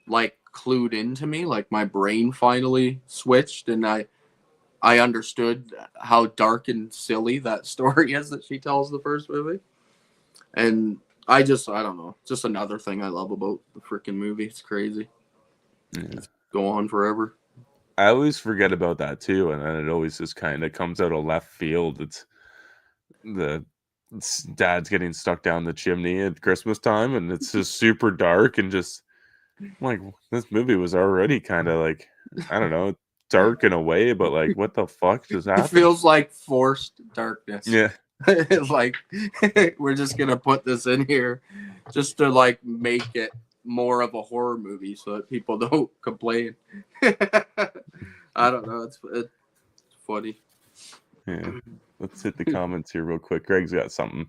like clued into me, like my brain finally switched, and I understood how dark and silly that story is that she tells the first movie. And I don't know, just another thing I love about the freaking movie. It's crazy. Yeah. It's go on forever. I always forget about that too, and then it always just kind of comes out of left field. It's dad's getting stuck down the chimney at Christmas time, and it's just super dark, and just, I'm like, this movie was already kind of like, I don't know, dark in a way, but like, what the fuck just It happened? feels like forced darkness. Yeah. Like we're just gonna put this in here just to like make it more of a horror movie so that people don't complain. I don't know. It's funny. Yeah. Let's hit the comments here real quick. Greg's got something.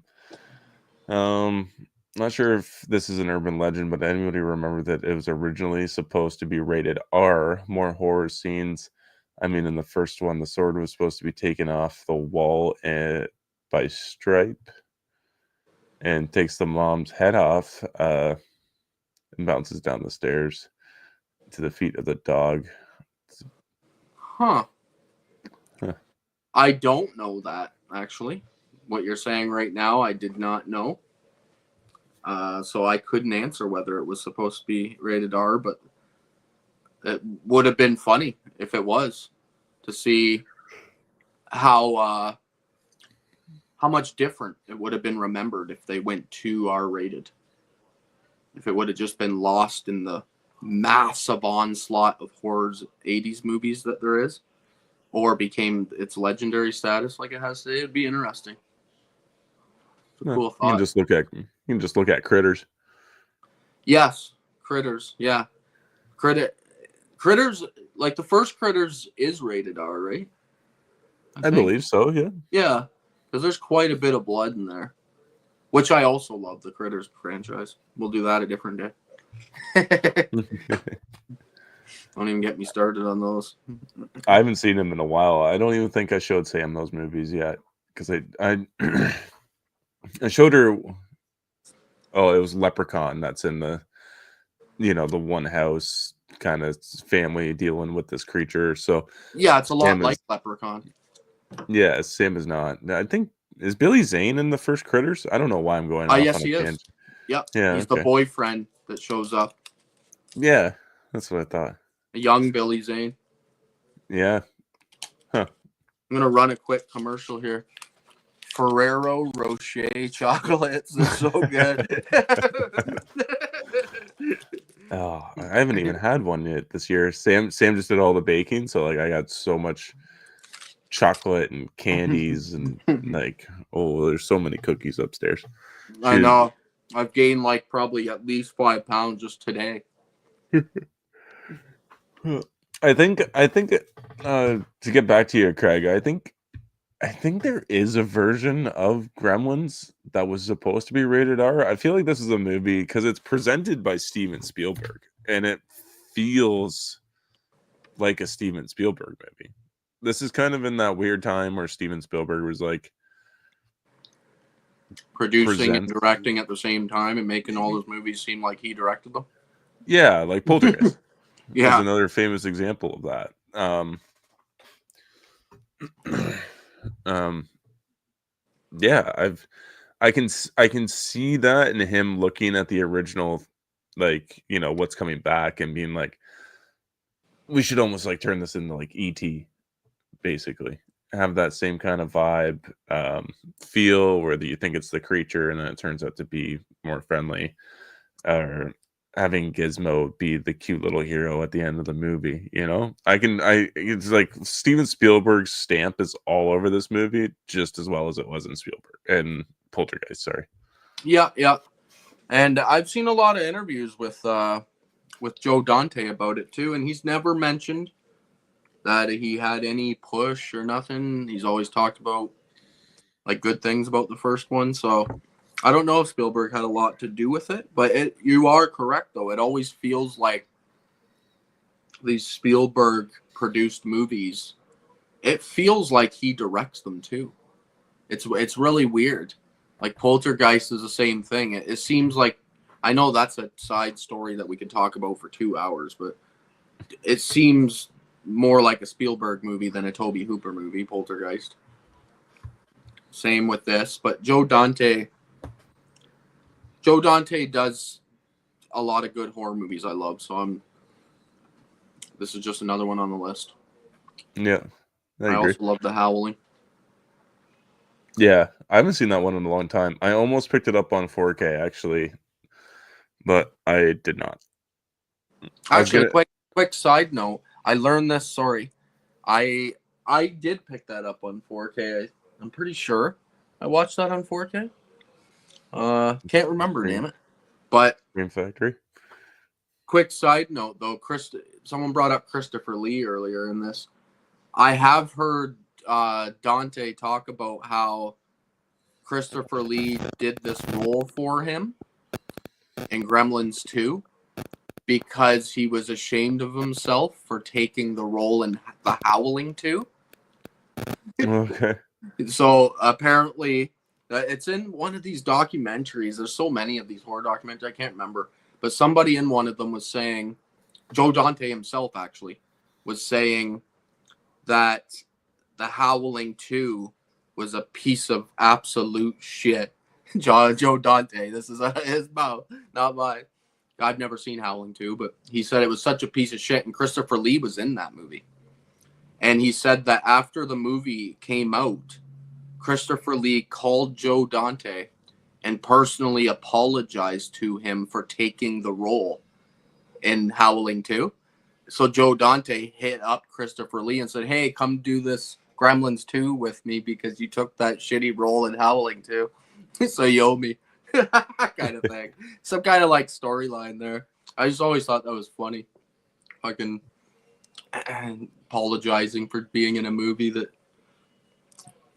Not sure if this is an urban legend, but anybody remember that it was originally supposed to be rated R, more horror scenes. I mean, in the first one, the sword was supposed to be taken off the wall by Stripe, and takes the mom's head off and bounces down the stairs to the feet of the dog. Huh. I don't know that, actually. What you're saying right now, I did not know. So I couldn't answer whether it was supposed to be rated R, but it would have been funny if it was, to see how much different it would have been remembered if they went too R rated. If it would have just been lost in the massive onslaught of horrors 80s movies that there is, or became its legendary status like it has today, it'd be interesting. It's a cool thought. You can just look at Critters. Yes, Critters. Yeah, Critters, like the first Critters is rated R, right? I believe so, yeah. Yeah, because there's quite a bit of blood in there, which I also love, the Critters franchise. We'll do that a different day. Don't even get me started on those. I haven't seen him in a while. I don't even think I showed Sam those movies yet because I I showed her. Oh, it was Leprechaun. That's in the the one house kind of family dealing with this creature. So Yeah, it's a lot Sam like is Leprechaun. Sam is not. I think is Billy Zane in the first Critters. I don't know why I'm going off Yes, on a he is. tangent. Yep. Yeah, He's the okay. boyfriend that shows up. Yeah, that's what I thought. A young Billy Zane. Yeah. Huh. I'm gonna run a quick commercial here. Ferrero Rocher chocolates. They're so good. Oh, I haven't even had one yet this year. Sam just did all the baking, so like I got so much chocolate and candies and like there's so many cookies upstairs. I know. I've gained like probably at least 5 pounds just today. I think to get back to you, Craig, I think there is a version of Gremlins that was supposed to be rated R. I feel like this is a movie because it's presented by Steven Spielberg and it feels like a Steven Spielberg movie. This is kind of in that weird time where Steven Spielberg was like producing and directing at the same time and making all those movies seem like he directed them. Yeah, like Poltergeist. Yeah. Is another famous example of that. Yeah, I can see that in him looking at the original, like, what's coming back and being like, we should almost like turn this into like E.T. basically. Have that same kind of vibe, feel where you think it's the creature and then it turns out to be more friendly, or having Gizmo be the cute little hero at the end of the movie. It's like Steven Spielberg's stamp is all over this movie just as well as it was in Spielberg and Poltergeist. Sorry. Yeah. And I've seen a lot of interviews with Joe Dante about it too, and he's never mentioned that he had any push or nothing. He's always talked about like good things about the first one. So I don't know if Spielberg had a lot to do with it, but you are correct though. It always feels like these Spielberg produced movies, it feels like he directs them too. It's really weird. Like Poltergeist is the same thing. It seems like, I know that's a side story that we could talk about for 2 hours, but it seems more like a Spielberg movie than a Tobe Hooper movie, Poltergeist. Same with this, but Joe Dante does a lot of good horror movies I love, so this is just another one on the list. Yeah, I also love The Howling. Yeah, I haven't seen that one in a long time. I almost picked it up on 4K actually, but I did not. Actually, quick side note. I learned this. Sorry, I did pick that up on 4K. I'm pretty sure I watched that on 4K. Can't remember, damn it. But Scream Factory. Quick side note though, someone brought up Christopher Lee earlier in this. I have heard Dante talk about how Christopher Lee did this role for him in Gremlins 2 because he was ashamed of himself for taking the role in The Howling 2. Okay. So apparently, it's in one of these documentaries. There's so many of these horror documentaries, I can't remember. But somebody in one of them was saying, Joe Dante himself actually, was saying that The Howling 2 was a piece of absolute shit. Joe Dante, this is his mouth, not mine. I've never seen Howling 2, but he said it was such a piece of shit, and Christopher Lee was in that movie. And he said that after the movie came out, Christopher Lee called Joe Dante and personally apologized to him for taking the role in Howling 2. So Joe Dante hit up Christopher Lee and said, hey, come do this Gremlins 2 with me because you took that shitty role in Howling 2. So you owe me. Kind of thing. Some kind of like storyline there. I just always thought that was funny. fucking apologizing for being in a movie that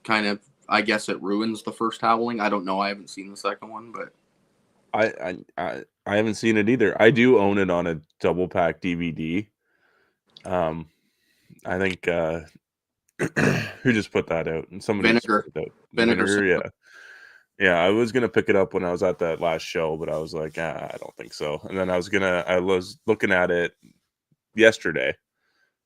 kind of, I guess it ruins the first Howling. I don't know. I haven't seen the second one, but I haven't seen it either. I do own it on a double pack DVD. I think who just put that out? And somebody just Vinegar. put it out. Vinegar. Yeah. Yeah, I was gonna pick it up when I was at that last show, but I was like, I don't think so. And then I was looking at it yesterday,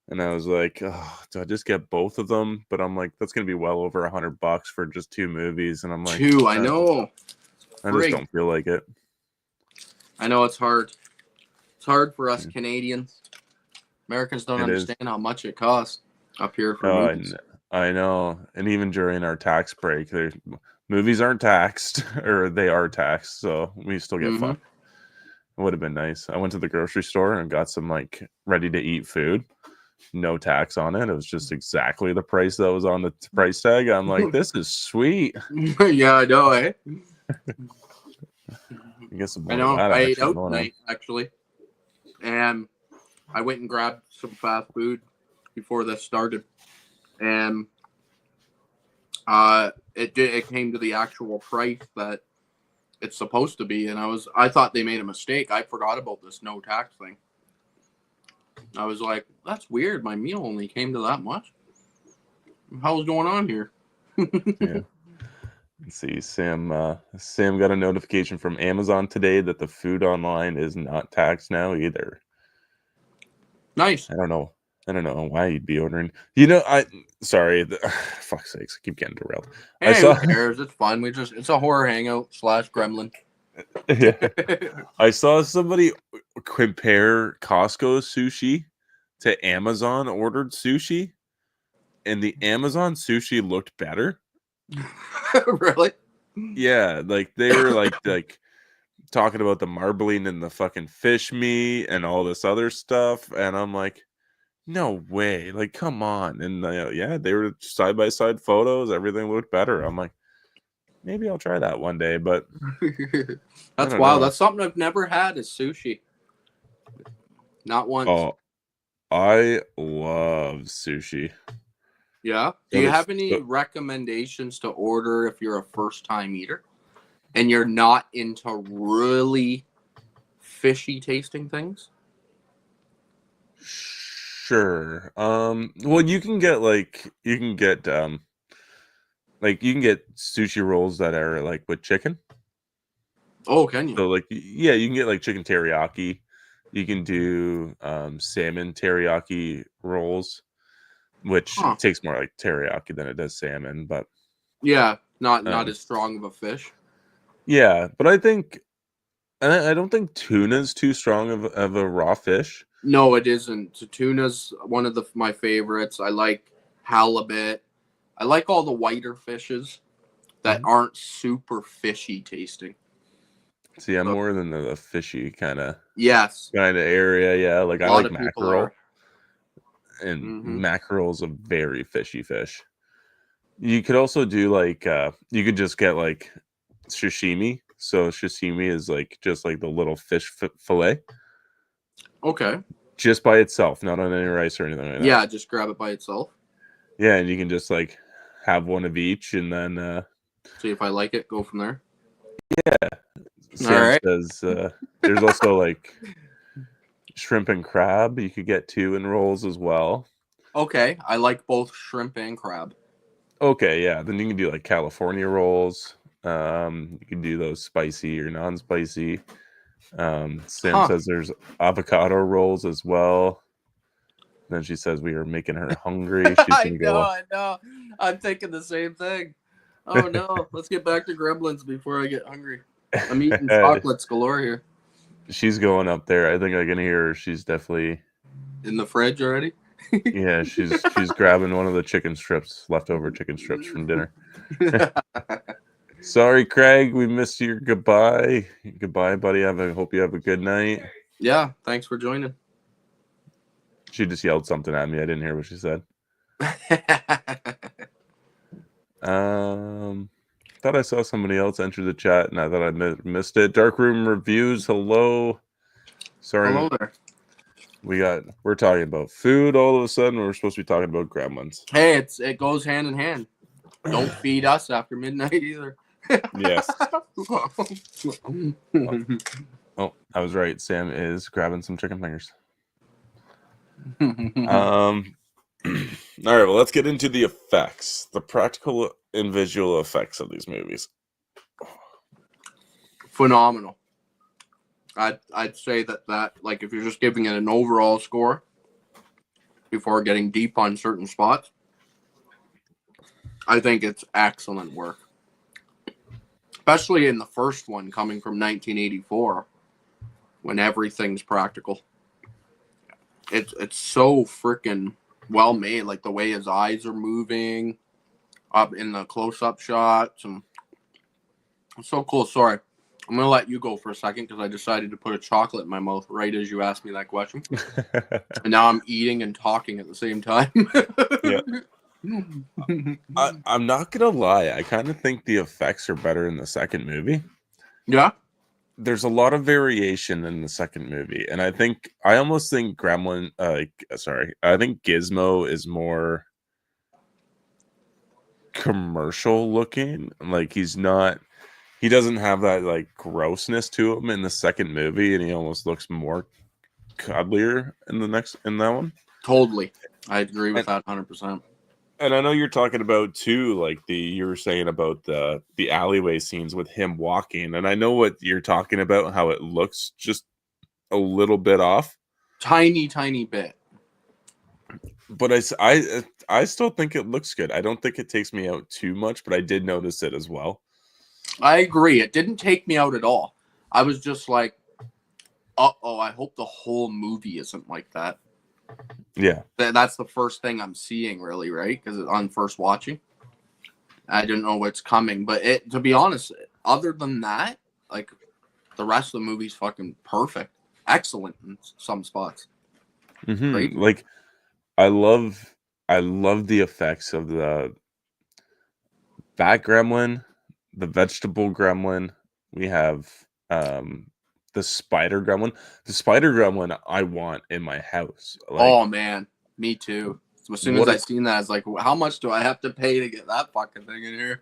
and I was like, oh, do I just get both of them? But I'm like, that's gonna be well over $100 for just 2 movies, and I'm like, Two. I know. I just don't feel like it. I know it's hard. It's hard for us Canadians. Americans don't understand how much it costs up here for movies. I know. And even during our tax break, movies aren't taxed, or they are taxed, so we still get fucked. It would have been nice. I went to the grocery store and got some like ready to eat food. No tax on it. It was just exactly the price that was on the price tag. I'm like, this is sweet. Yeah, I know, eh? I know. I ate out tonight, actually. And I went and grabbed some fast food before this started. And it came to the actual price that it's supposed to be. And I thought they made a mistake. I forgot about this no tax thing. I was like, that's weird. My meal only came to that much. How's going on here? Yeah. Let's see. Sam got a notification from Amazon today that the food online is not taxed now either. Nice. I don't know why you'd be ordering. Sorry. Fuck's sakes, I keep getting derailed. Hey, who cares? It's fun. It's a horror hangout / Gremlin. Yeah. I saw somebody compare Costco sushi to Amazon ordered sushi, and the Amazon sushi looked better. Really? Yeah, like they were like talking about the marbling and the fucking fish meat and all this other stuff, and I'm like, no way, like come on. And yeah, they were side by side photos, everything looked better. I'm like, maybe I'll try that one day, but that's wild. That's something I've never had is sushi. Not once. Oh, I love sushi. Yeah. Do you have any recommendations to order if you're a first time eater and you're not into really fishy tasting things? Sure. Well, you can get sushi rolls that are like with chicken. Oh, can you? So like, yeah, you can get like chicken teriyaki. You can do salmon teriyaki rolls, which tastes more like teriyaki than it does salmon, but yeah, not as strong of a fish. Yeah, but I don't think tuna's too strong of a raw fish. No, it isn't. Tuna's one of my favorites. I like halibut. I like all the whiter fishes that aren't super fishy tasting. See, I'm more than the fishy kind of area. Yeah, like I like mackerel, and mackerel's a very fishy fish. You could also do like you could just get like sashimi. So sashimi is like just like the little fish fillet. Okay. Just by itself, not on any rice or anything like that. Yeah, just grab it by itself. Yeah, and you can just like have one of each, and then see if I like it. Go from there. Yeah. Sam says there's also like shrimp and crab. You could get 2 in rolls as well. Okay, I like both shrimp and crab. Okay, yeah. Then you can do like California rolls. You can do those spicy or non-spicy. Sam says there's avocado rolls as well. Then she says we are making her hungry. She's I know. I'm thinking the same thing. Oh no, let's get back to Gremlins before I get hungry. I'm eating chocolates galore here. She's going up there. I think I can hear her. She's definitely in the fridge already. Yeah, she's grabbing one of the leftover chicken strips from dinner. Sorry, Craig, we missed your goodbye. Goodbye, buddy. Hope you have a good night. Yeah, thanks for joining. She just yelled something at me. I didn't hear what she said. Thought I saw somebody else enter the chat, and I thought I missed it. Dark Room Reviews, hello. Sorry. Hello there. we're talking about food all of a sudden. We're supposed to be talking about Gremlins. Hey, it goes hand in hand. Don't feed us after midnight either. Yes. Oh, I was right. Sam is grabbing some chicken fingers. All right, well, let's get into the effects, the practical and visual effects of these movies. Phenomenal. I'd say that like if you're just giving it an overall score before getting deep on certain spots, I think it's excellent work. Especially in the first one coming from 1984 when everything's practical. It's so freaking well made, like the way his eyes are moving up in the close-up shots, and it's so cool. Sorry, I'm gonna let you go for a second because I decided to put a chocolate in my mouth right as you asked me that question, and now I'm eating and talking at the same time. Yeah. I'm not gonna lie, I kind of think the effects are better in the second movie. Yeah. There's a lot of variation in the second movie, and I almost think I think Gizmo is more commercial looking. Like he doesn't have that like grossness to him in the second movie, and he almost looks more cuddlier in that one. Totally, I agree with that 100%. And I know you're talking about too, like you were saying about the alleyway scenes with him walking, and I know what you're talking about, how it looks just a little bit off, tiny bit. But I still think it looks good. I don't think it takes me out too much, but I did notice it as well. I agree. It didn't take me out at all. I was just like, uh-oh, I hope the whole movie isn't like that. Yeah. That's the first thing I'm seeing, really, right? Because on first watching, I didn't know what's coming. But to be honest, other than that, like the rest of the movie's fucking perfect. Excellent in some spots. Mm-hmm. Right? Like I love the effects of the bat gremlin, the vegetable gremlin. We have the spider gremlin. The spider gremlin I want in my house. Like, oh man, me too. So as soon as I seen that, I was like, how much do I have to pay to get that fucking thing in here?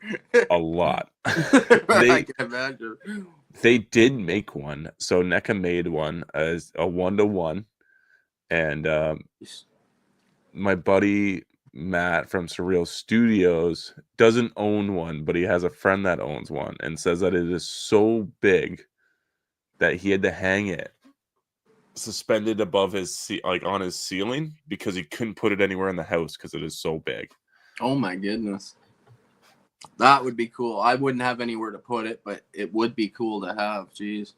A lot. I can imagine. They did make one. So NECA made one as a 1-to-1. And my buddy Matt from Surreal Studios doesn't own one, but he has a friend that owns one and says that it is so big that he had to hang it suspended above his on his ceiling because he couldn't put it anywhere in the house because it is so big. Oh my goodness. That would be cool. I wouldn't have anywhere to put it, but it would be cool to have. Jeez.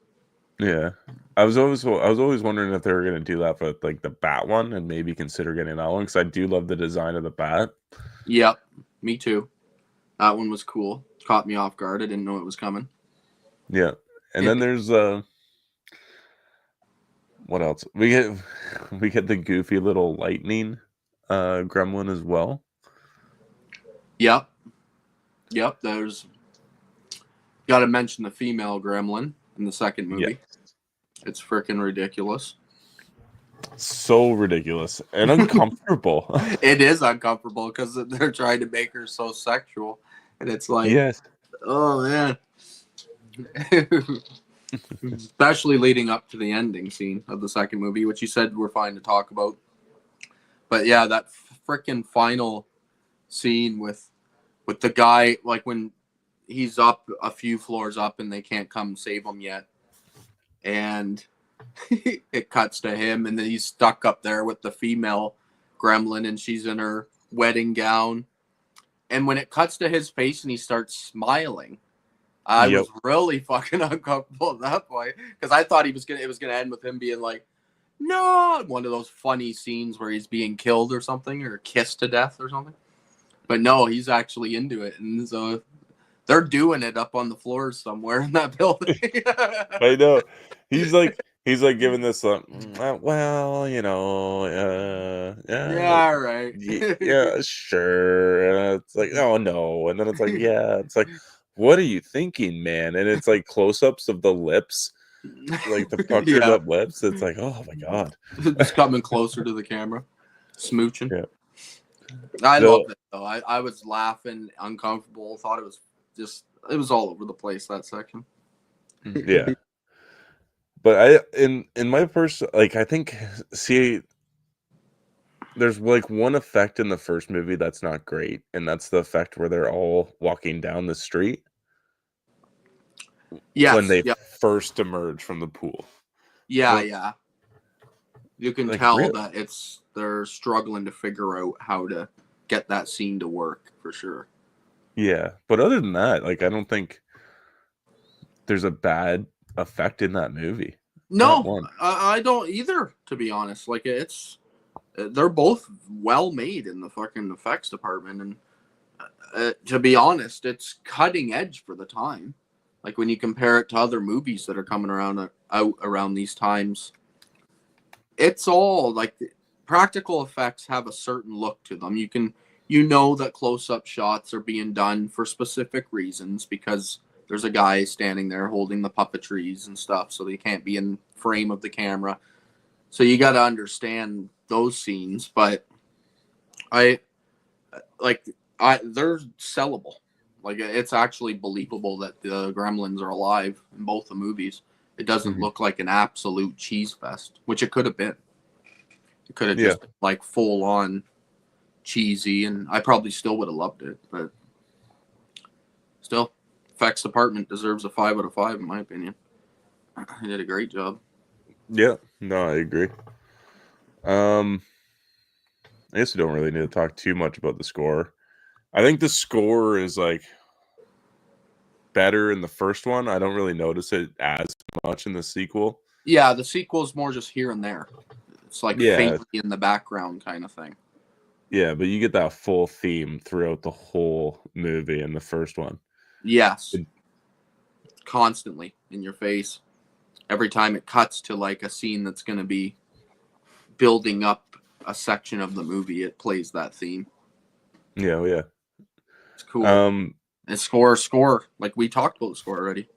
Yeah. I was always wondering if they were going to do that for like the bat one and maybe consider getting that one because I do love the design of the bat. Yep. Me too. That one was cool. Caught me off guard. I didn't know it was coming. Yeah. And then there's what else? We get the goofy little lightning gremlin as well. Yep. There's got to mention the female gremlin in the second movie. Yeah. It's freaking ridiculous. So ridiculous and uncomfortable. It is uncomfortable because they're trying to make her so sexual, and it's like, yes, oh man. Especially leading up to the ending scene of the second movie, which you said we're fine to talk about. But yeah, that freaking final scene with the guy, like when he's up a few floors up and they can't come save him yet, and it cuts to him, and then he's stuck up there with the female gremlin, and she's in her wedding gown. And when it cuts to his face and he starts smiling, I was really fucking uncomfortable at that point because I thought it was gonna end with him being like, no, one of those funny scenes where he's being killed or something or kissed to death or something. But no, he's actually into it, and so they're doing it up on the floors somewhere in that building. I know. He's like giving this well, you know, yeah, right. Yeah, sure. And it's like, oh no, and then it's like, yeah, it's like, what are you thinking, man? And it's like close-ups of the lips like the puckered up lips. It's like, oh my god, Just coming closer to the camera, smooching. Yeah. I loved it though. I was laughing, uncomfortable. Thought it was all over the place, that section. Yeah. But in my personal, like, I think, see, there's like one effect in the first movie that's not great, and that's the effect where they're all walking down the street when they first emerge from the pool. Yeah. You can like, tell that they're struggling to figure out how to get that scene to work for sure. Yeah, but other than that, like, I don't think there's a bad effect in that movie. No, I don't either, to be honest. Like, they're both well made in the fucking effects department, and to be honest, it's cutting edge for the time. Like, when you compare it to other movies that are coming out around these times, it's all like practical effects have a certain look to them. You know that close-up shots are being done for specific reasons because there's a guy standing there holding the puppetries and stuff, so they can't be in frame of the camera. So you got to understand those scenes, but they're sellable. Like, it's actually believable that the Gremlins are alive in both the movies. It doesn't look like an absolute cheese fest, which it could have been. It could have just been like full on cheesy, and I probably still would have loved it, but still, effects department deserves a 5 out of 5 in my opinion. They did a great job. Yeah, no, I agree. I guess we don't really need to talk too much about the score. I think the score is like better in the first one. I don't really notice it as much in the sequel. Yeah, the sequel's more just here and there. It's like faintly in the background kind of thing. Yeah, but you get that full theme throughout the whole movie in the first one. Yes. Constantly in your face. Every time it cuts to like a scene that's going to be building up a section of the movie, it plays that theme. Yeah, yeah. It's cool. And score. Like, we talked about the score already.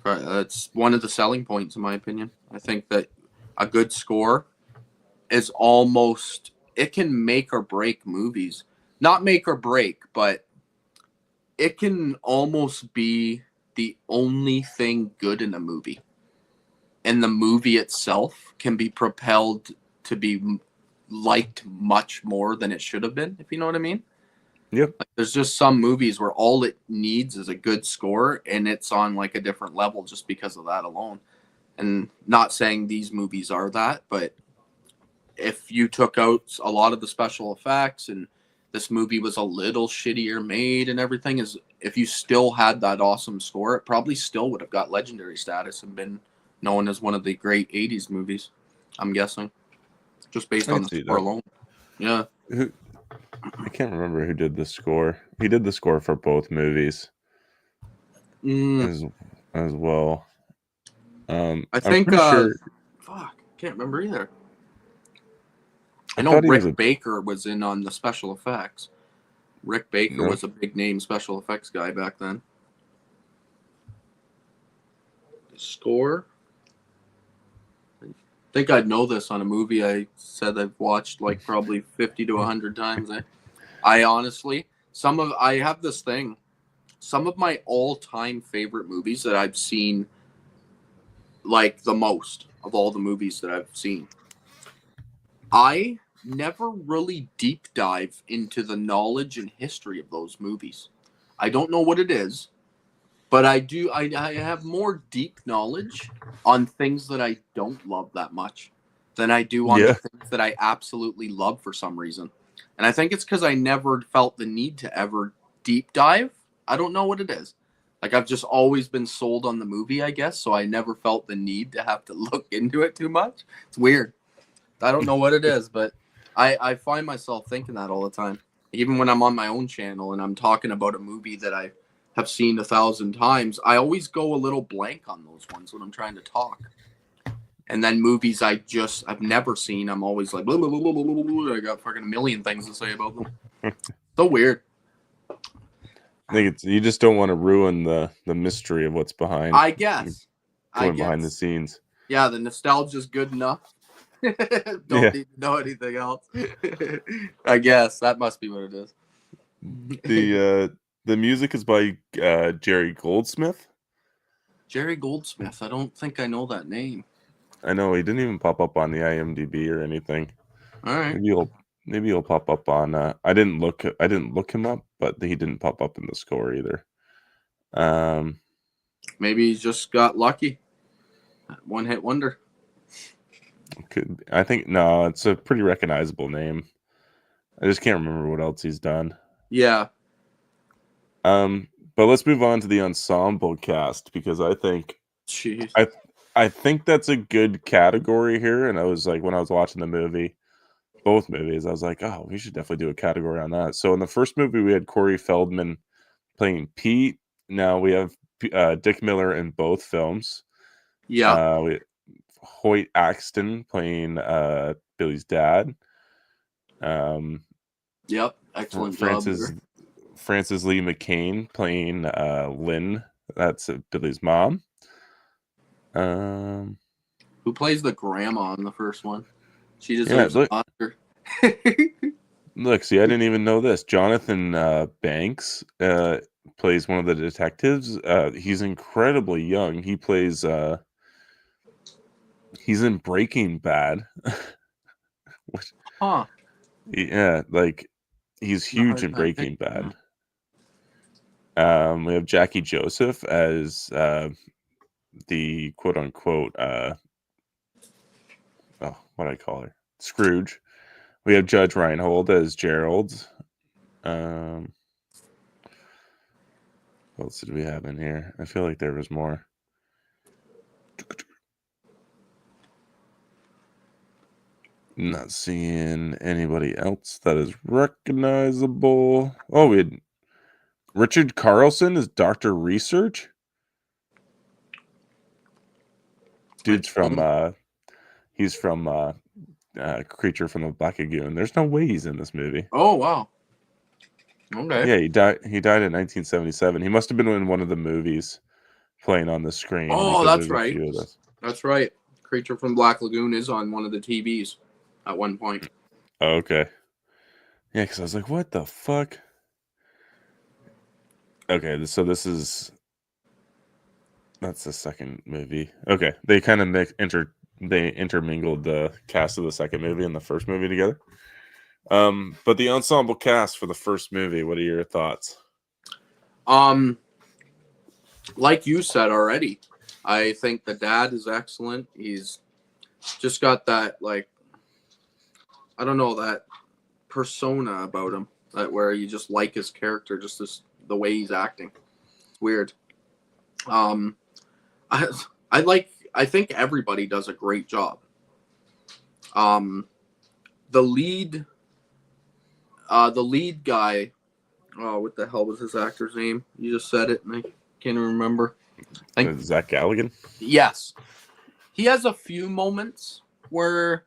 It's one of the selling points, in my opinion. I think that a good score is almost, it can make or break movies. Not make or break, but it can almost be the only thing good in a movie. And the movie itself can be propelled to be liked much more than it should have been, if you know what I mean. Yep. Like, there's just some movies where all it needs is a good score, and it's on like a different level just because of that alone. And not saying these movies are that, but if you took out a lot of the special effects and this movie was a little shittier made and everything, is if you still had that awesome score, it probably still would have got legendary status and been known as one of the great 80s movies, I'm guessing. Just based on the score alone. Yeah. I can't remember who did the score. He did the score for both movies as well. I think sure. Fuck, can't remember either. I know Rick Baker was in on the special effects. Rick Baker was a big name special effects guy back then. The score? I think I'd know this on a movie I said I've watched like probably 50 to 100 times. I honestly, I have this thing. Some of my all-time favorite movies that I've seen, like the most of all the movies that I've seen, I never really deep dive into the knowledge and history of those movies. I don't know what it is, but I do. I have more deep knowledge on things that I don't love that much than I do on the things that I absolutely love for some reason. And I think it's because I never felt the need to ever deep dive. I don't know what it is. Like, I've just always been sold on the movie, I guess, so I never felt the need to have to look into it too much. It's weird. I don't know what it is, but I find myself thinking that all the time. Even when I'm on my own channel and I'm talking about a movie that I have seen 1,000 times, I always go a little blank on those ones when I'm trying to talk. And then movies I've never seen, I'm always like, blah, blah, blah, blah, blah, blah. I got fucking a million things to say about them. So weird. I think you just don't want to ruin the mystery of what's behind. I guess. going behind the scenes. Yeah, the nostalgia's good enough. Don't need to know anything else. I guess that must be what it is. The music is by Jerry Goldsmith. Jerry Goldsmith. I don't think I know that name. I know he didn't even pop up on the IMDb or anything. All right. Maybe he'll pop up on. I didn't look him up, but he didn't pop up in the score either. Maybe he just got lucky. One hit wonder. I think no, it's a pretty recognizable name. I just can't remember what else he's done. Yeah. But let's move on to the ensemble cast because I think Jeez. I think that's a good category here. And I was like, when I was watching the movie, both movies, I was like, oh, we should definitely do a category on that. So in the first movie, we had Corey Feldman playing Pete. Now we have Dick Miller in both films. Yeah. We Hoyt Axton playing Billy's dad. Yep. Excellent job. Frances Lee McCain playing Lynn. That's Billy's mom. Who plays the grandma in the first one? She Yeah, deserves look, an Oscar. look, see, I didn't even know this. Jonathan Banks plays one of the detectives. He's incredibly young. He plays. He's in Breaking Bad. Huh. Yeah, like he's huge in Breaking Bad. We have Jackie Joseph as the quote unquote what do I call her? Scrooge. We have Judge Reinhold as Gerald. What else did we have in here? I feel like there was more. Not seeing anybody else that is recognizable. Oh, we had Richard Carlson as Dr. Research. Dude's from he's from Creature from the Black Lagoon. There's no way he's in this movie. Oh wow. Okay. Yeah, he died in 1977. He must have been in one of the movies playing on the screen. Oh, that's right. A few of those. That's right. Creature from Black Lagoon is on one of the TVs at one point. Oh, okay. Yeah, because I was like, what the fuck? Okay, so that's the second movie. Okay, they kind of intermingled the cast of the second movie and the first movie together. But the ensemble cast for the first movie, what are your thoughts? Like you said already, I think the dad is excellent. He's just got that, like, I don't know, that persona about him, that where you just like his character, just the way he's acting. It's weird. I think everybody does a great job. The lead guy, oh, what the hell was his actor's name? You just said it and I can't remember. Zach Galligan? Yes. He has a few moments where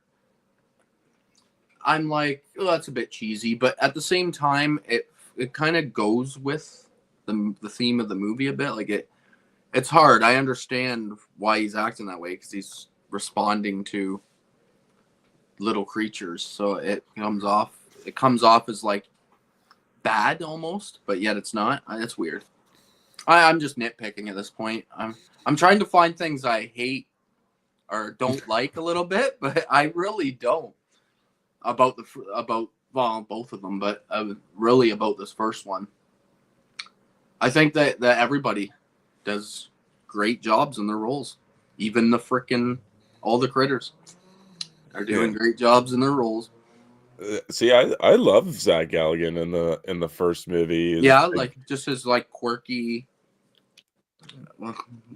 I'm like, oh, that's a bit cheesy, but at the same time, it kind of goes with the theme of the movie a bit. Like it's hard. I understand why he's acting that way because he's responding to little creatures, so it comes off as like bad almost, but yet it's not. It's weird. I'm just nitpicking at this point. I'm trying to find things I hate or don't like a little bit, but I really don't about both of them, but really about this first one. I think that everybody does great jobs in their roles, even all the critters are doing great jobs in their roles. See, I love Zach Galligan in the first movie. Like just his like quirky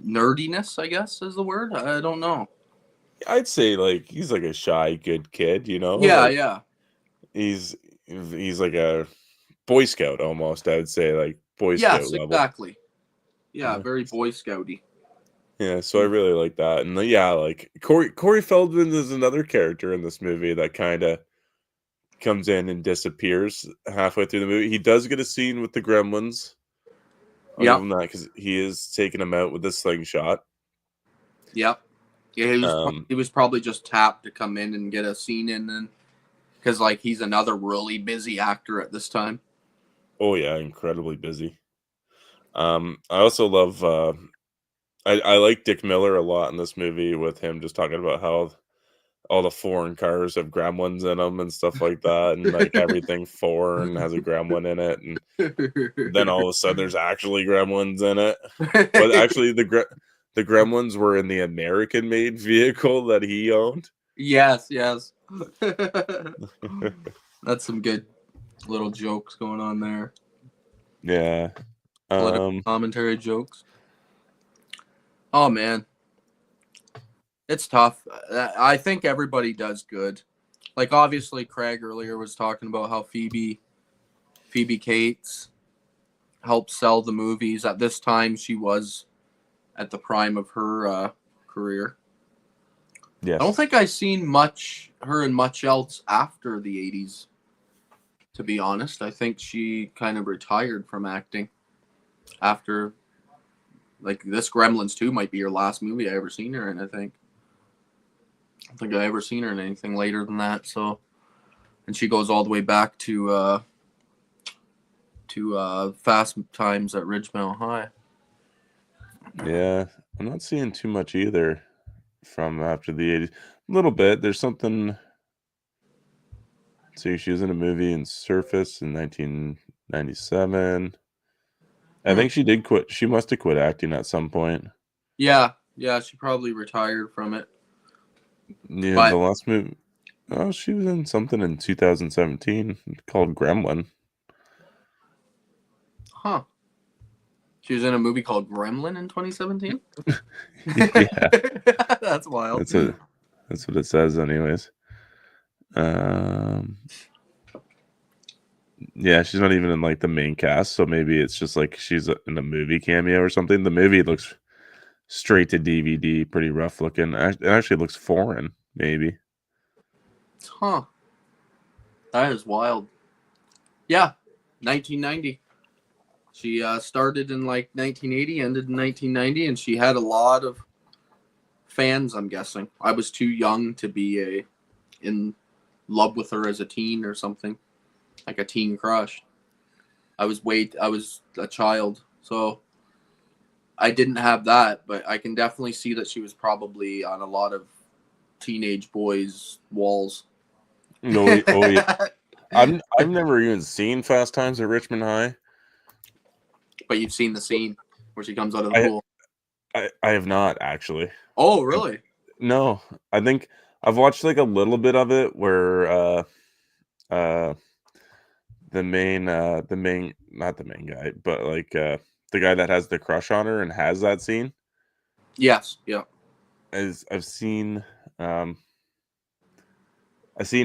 nerdiness, I guess is the word. I don't know. I'd say like he's like a shy, good kid, you know? Yeah, like, yeah. He's like a Boy Scout almost, I would say, like Boy Scout level. Yes, exactly. Yeah, very Boy Scouty. Yeah, so I really like that. And yeah, like Corey Feldman is another character in this movie that kind of comes in and disappears halfway through the movie. He does get a scene with the Gremlins. I'll give him that because he is taking him out with a slingshot. Yep. Yeah, he was probably just tapped to come in and get a scene in, and because like he's another really busy actor at this time. Oh yeah, incredibly busy. I also love. I like Dick Miller a lot in this movie with him just talking about how all the foreign cars have gremlins in them and stuff like that, and like everything foreign has a gremlin in it, and then all of a sudden there's actually gremlins in it. But actually, the gremlins were in the American-made vehicle that he owned. Yes. That's some good little jokes going on there. Yeah. Political commentary jokes. Oh man, it's tough. I think everybody does good. Like obviously, Craig earlier was talking about how Phoebe Cates helped sell the movies. At this time, she was at the prime of her career. Yes. I don't think I've seen her in much else after the 80s, to be honest. I think she kind of retired from acting after, like, this Gremlins 2 might be her last movie I ever seen her in, I think. I don't think I ever seen her in anything later than that, so. And she goes all the way back to Fast Times at Ridgemont High. Yeah, I'm not seeing too much either from after the 80s. A little bit. There's something. See, she was in a movie in Surface in 1997. I think she did quit. She must have quit acting at some point. Yeah, she probably retired from it. Yeah, But, the last movie. Oh, she was in something in 2017 called Gremlin. huh. She was in a movie called Gremlin in 2017? Yeah. That's wild. That's what it says anyways. Yeah, she's not even in like the main cast, so maybe it's just like she's in a movie cameo or something. The movie looks straight to DVD, pretty rough looking. It actually looks foreign, maybe. Huh. That is wild. Yeah, 1990. She started in like 1980, ended in 1990, and she had a lot of fans, I'm guessing. I was too young to be in love with her as a teen or something, like a teen crush. I was a child, so I didn't have that, but I can definitely see that she was probably on a lot of teenage boys' walls. No, oh yeah. I've never even seen Fast Times at Richmond High. But you've seen the scene where she comes out of the pool. I have not actually. Oh, really? No, I think I've watched like a little bit of it where the main not the main guy, but like the guy that has the crush on her and has that scene. Yes, yeah. I've seen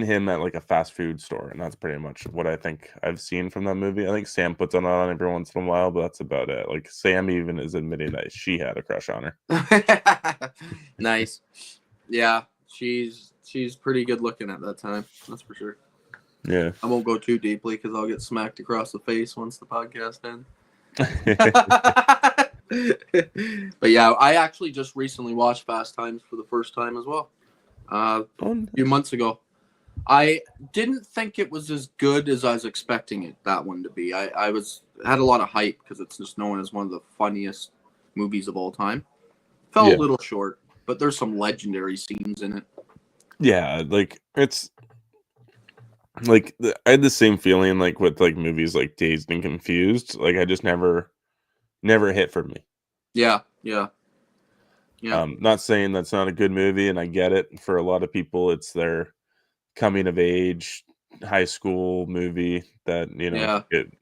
him at like a fast food store, and that's pretty much what I think I've seen from that movie. I think Sam puts it on every once in a while, but that's about it. Like Sam even is admitting that she had a crush on her. Nice. Yeah, she's pretty good looking at that time. That's for sure. Yeah. I won't go too deeply because I'll get smacked across the face once the podcast ends. But yeah, I actually just recently watched Fast Times for the first time as well. A few months ago. I didn't think it was as good as I was expecting that one to be. I had a lot of hype because it's just known as one of the funniest movies of all time. Fell a little short, but there's some legendary scenes in it. Yeah, like it's like I had the same feeling like with like movies like Dazed and Confused. Like I just never hit for me. Yeah. Not saying that's not a good movie, and I get it. For a lot of people, it's their coming of age high school movie that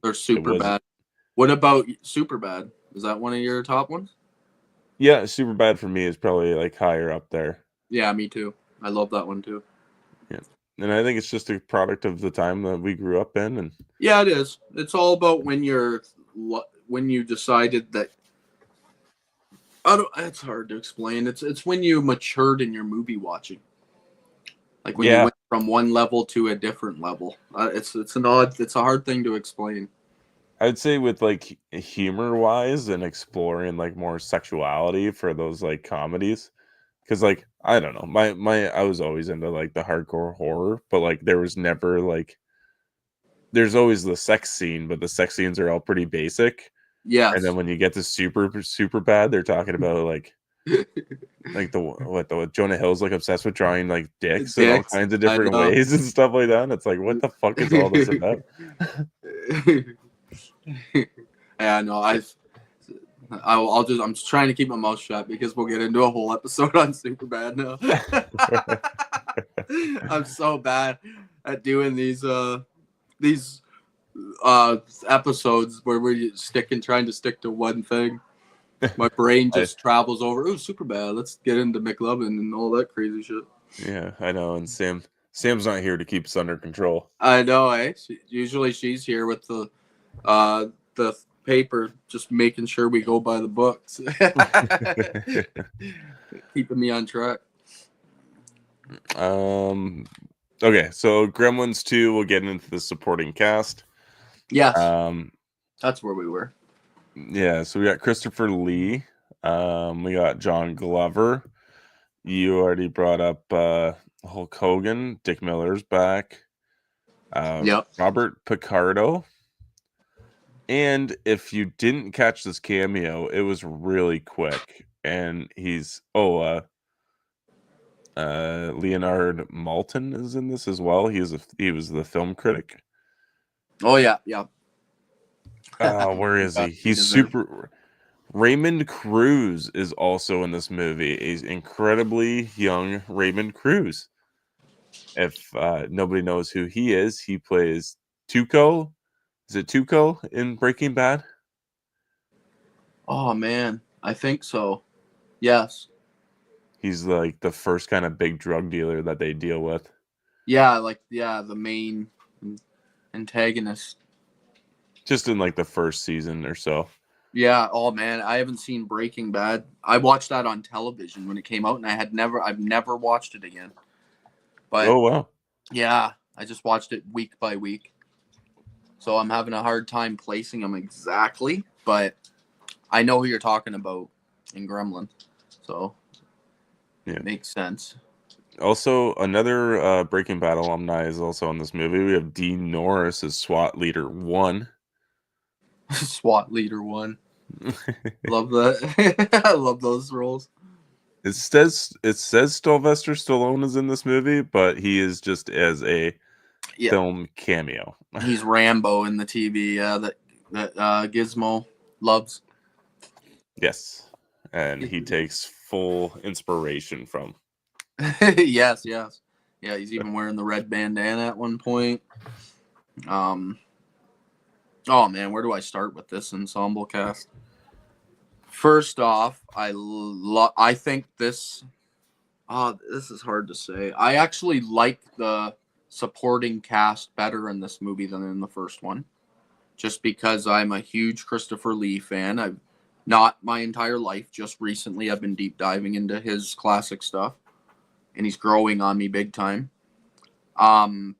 they're super bad. What about Super Bad? Is that one of your top ones? Yeah, Super Bad for me is probably like higher up there. Yeah, me too. I love that one too. Yeah, and I think it's just a product of the time that we grew up in, and yeah, it is. It's all about when you decided that. It's hard to explain. It's when you matured in your movie watching. Like when you went from one level to a different level. It's a hard thing to explain. I'd say with like humor wise and exploring like more sexuality for those like comedies, because like I don't know, my I was always into like the hardcore horror, but like there was never like there's always the sex scene, but the sex scenes are all pretty basic. And then Yes. when you get to super bad, they're talking about like the Jonah Hill's like obsessed with drawing like dicks in all Dicks. kinds of I different know. ways and stuff like that. And it's like, what the fuck is all this about? Yeah, no, I'm just trying to keep my mouth shut because we'll get into a whole episode on Superbad now. I'm so bad at doing these episodes where we're trying to stick to one thing. My brain I, just travels over. Oh, Superbad. Let's get into McLovin and all that crazy shit. yeah, I know. And Sam's not here to keep us under control. I know, eh? Usually she's here with the paper, just making sure we go by the books, keeping me on track. Okay, so Gremlins 2, we'll get into the supporting cast. Yes, that's where we were. Yeah, so we got Christopher Lee. We got John Glover. You already brought up Hulk Hogan. Dick Miller's back. Yep. Robert Picardo. And if you didn't catch this cameo, it was really quick. And he's Leonard Maltin is in this as well. He was the film critic. Oh yeah, yeah. Where is he? He's super. Raymond Cruz is also in this movie. He's incredibly young Raymond Cruz. If nobody knows who he is, he plays Tuco. Is it Tuco in Breaking Bad? Oh man, I think so. Yes. He's like the first kind of big drug dealer that they deal with. Yeah, the main antagonist. Just in like the first season or so. Yeah. Oh man, I haven't seen Breaking Bad. I watched that on television when it came out, and I've never watched it again. But Oh wow. yeah, I just watched it week by week. So I'm having a hard time placing them exactly, but I know who you're talking about in Gremlin. So yeah, it makes sense. Also, another Breaking Bad alumni is also in this movie. We have Dean Norris as SWAT Leader 1. SWAT Leader 1. Love that. I love those roles. It says Sylvester Stallone is in this movie, but he is just as a film cameo. He's Rambo in the TV that Gizmo loves. Yes, and he takes full inspiration from. Yes. Yeah, he's even wearing the red bandana at one point. Oh man, where do I start with this ensemble cast? First off, I think this. This is hard to say. I actually like the supporting cast better in this movie than in the first one, just because I'm a huge Christopher Lee fan. I've not my entire life, just recently I've been deep diving into his classic stuff, and he's growing on me big time. I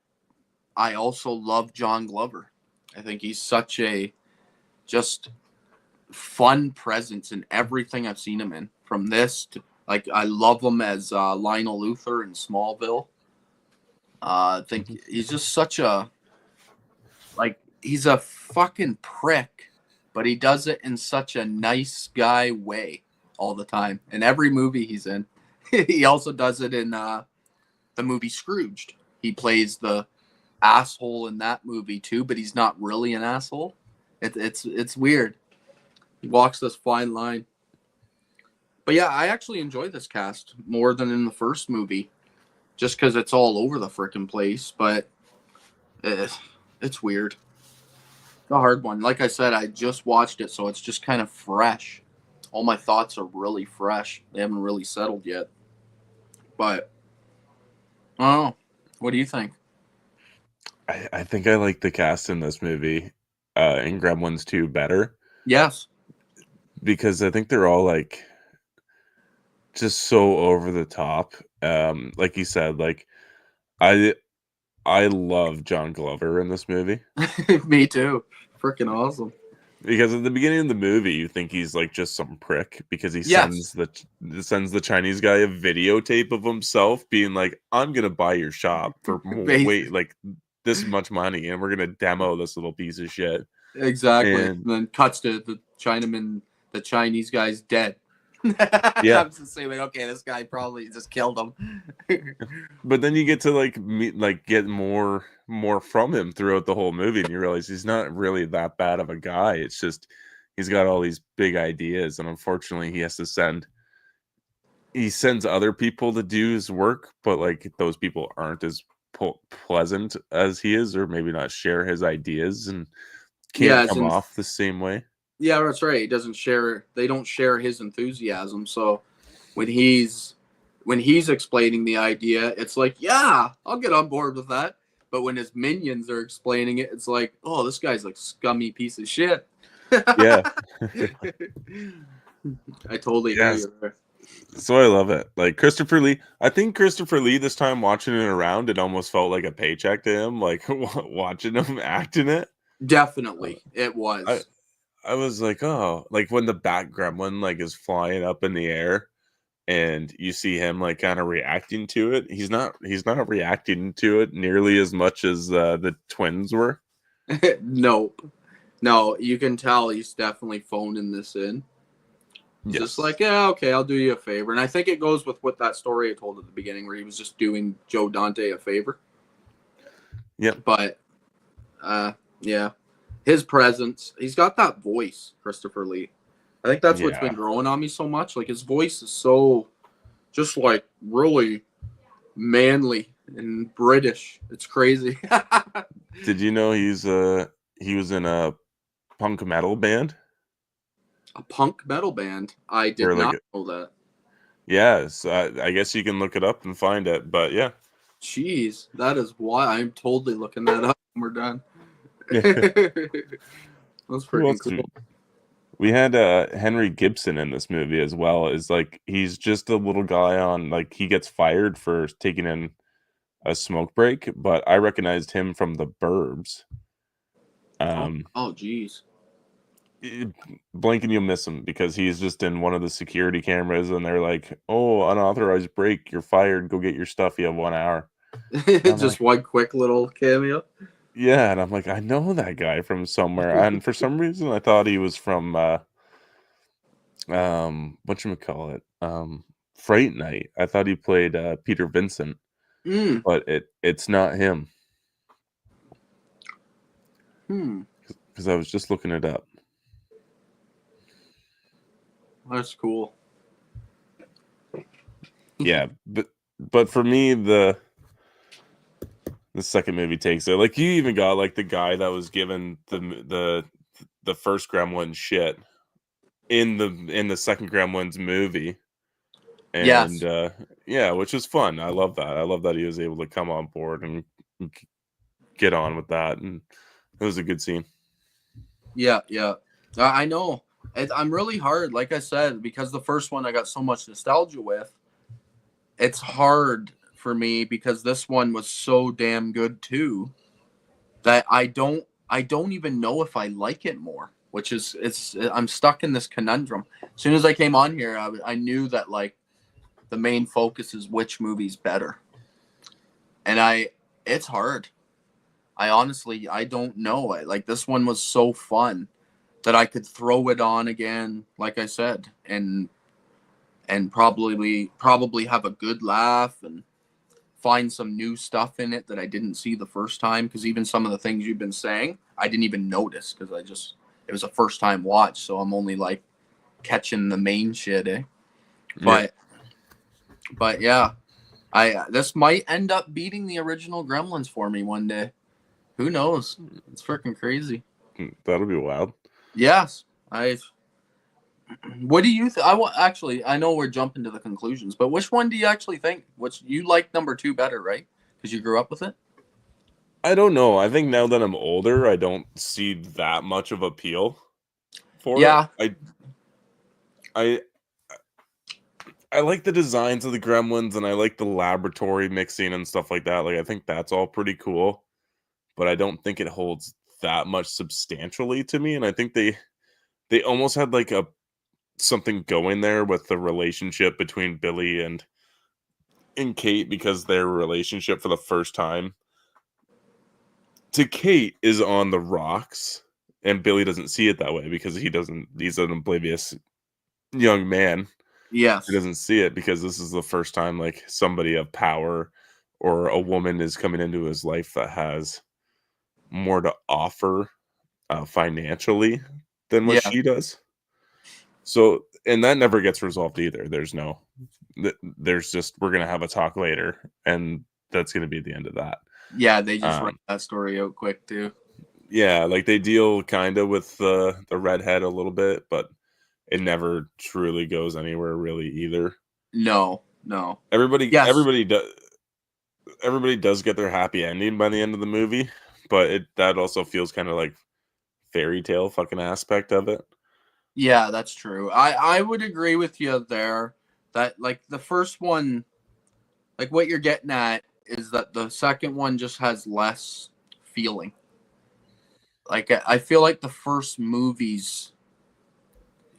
also love John Glover. I think he's such a just fun presence in everything I've seen him in. From this to like, I love him as Lionel Luthor in Smallville. I think he's just such a he's a fucking prick, but he does it in such a nice guy way all the time. In every movie he's in, he also does it in the movie Scrooged. He plays the asshole in that movie too, but he's not really an asshole. It's weird. He walks this fine line. But yeah, I actually enjoy this cast more than in the first movie, just because it's all over the freaking place. But it's weird. It's a hard one. Like I said, I just watched it, so it's just kind of fresh. All my thoughts are really fresh. They haven't really settled yet. But I don't know. What do you think? I think I like the cast in this movie, in Gremlins 2 better. Yes. Because I think they're all like just so over the top. Like you said, like I love John Glover in this movie. Me too. Freaking awesome. Because at the beginning of the movie, you think he's like just some prick because he Yes, sends the Chinese guy a videotape of himself being like, "I'm gonna buy your shop for basic, like this much money, and we're gonna demo this little piece of shit." exactly. And And then cuts to the Chinaman, the Chinese guy's dead. yeah, I'm just saying, like, okay, this guy probably just killed him. but then you get to like meet, like get more from him throughout the whole movie, and you realize he's not really that bad of a guy. It's just he's got all these big ideas, and unfortunately, he sends other people to do his work, but like those people aren't as pleasant as he is, or maybe not share his ideas and can't Yeah, come off the same way. yeah, that's right. He doesn't share. They don't share his enthusiasm. So when he's explaining the idea, it's like, yeah, I'll get on board with that. But when his minions are explaining it, it's like, oh, this guy's like scummy piece of shit. Yeah, I totally hear yes. you there. So I love it. Like Christopher Lee, I think Christopher Lee this time watching it around, it almost felt like a paycheck to him, like watching him act in it. Definitely, it I was. I was like, oh, like when the bat gremlin like is flying up in the air and you see him like kind of reacting to it. He's not reacting to it nearly as much as the twins were. Nope. No, you can tell he's definitely phoning this in. It's just Yes. like, yeah, okay, I'll do you a favor. And I think it goes with what that story I told at the beginning where he was just doing Joe Dante a favor. Yep. But yeah. His presence, he's got that voice, Christopher Lee. I think that's what's Yeah. been growing on me so much. Like his voice is so just like really manly and British. It's crazy. Did you know he was in a punk metal band? A punk metal band. I Or did like not know that. yes, I guess you can look it up and find it. But yeah. Jeez, that is why I'm totally looking that up when we're done. Yeah. That's Who freaking else? cool. We had Henry Gibson in this movie as well. Is like he's just a little guy on like he gets fired for taking in a smoke break, but I recognized him from The Burbs. Oh, Um, oh, jeez. Blink and you'll miss him because he's just in one of the security cameras, and they're like, "Oh, unauthorized break, you're fired. Go get your stuff. You have 1 hour." And I'm Just like, one quick little cameo. "Yeah," and I'm like, "I know that guy from somewhere." And for some reason, I thought he was from whatchamacallit, Fright Night. I thought he played Peter Vincent, Mm, but it's not him hmm. because I was just looking it up. That's cool. Yeah, but for me, the second movie takes it. Like you even got like the guy that was given the first Gremlin shit in the second Gremlins movie, and Yes. yeah, which is fun. I love that. I love that he was able to come on board and get on with that, and it was a good scene. Yeah, yeah. I know. I'm really hard, like I said, because the first one I got so much nostalgia with. It's hard for me because this one was so damn good too that I don't even know if I like it more, which is I'm stuck in this conundrum. As soon as I came on here, I knew that like the main focus is which movie's better, and it's hard. I honestly I don't know. Like this one was so fun that I could throw it on again, like I said, and probably have a good laugh and find some new stuff in it that I didn't see the first time. Because even some of the things you've been saying, I didn't even notice because it was a first time watch, so I'm only like catching the main shit, eh? Yeah, But but yeah, I this might end up beating the original Gremlins for me one day. Who knows? It's freaking crazy. that'll be wild. Yes, I. What do you? I want actually. I know we're jumping to the conclusions, but which one do you actually think? Which you like number two better, right? Because you grew up with it. I don't know. I think now that I'm older, I don't see that much of appeal for it. Yeah, I I like the designs of the Gremlins, and I like the laboratory mixing and stuff like that. Like I think that's all pretty cool, but I don't think it holds that much substantially to me. And I think they almost had like a something going there with the relationship between Billy and Kate, because their relationship for the first time to Kate is on the rocks, and Billy doesn't see it that way because he's an oblivious young man. He Yes. doesn't see it because this is the first time like somebody of power or a woman is coming into his life that has more to offer financially than what Yeah. she does. So, and that never gets resolved either. There's just, we're gonna have a talk later, and that's gonna be the end of that. Yeah, they just write Um, that story out quick too. yeah, like they deal kind of with the redhead a little bit, but it never truly goes anywhere really either. No, no. Everybody, Yes. everybody does. Everybody does get their happy ending by the end of the movie, but that also feels kind of like fairy tale fucking aspect of it. Yeah, that's true. I would agree with you there that like the first one, like what you're getting at is that the second one just has less feeling. Like I feel like the first movies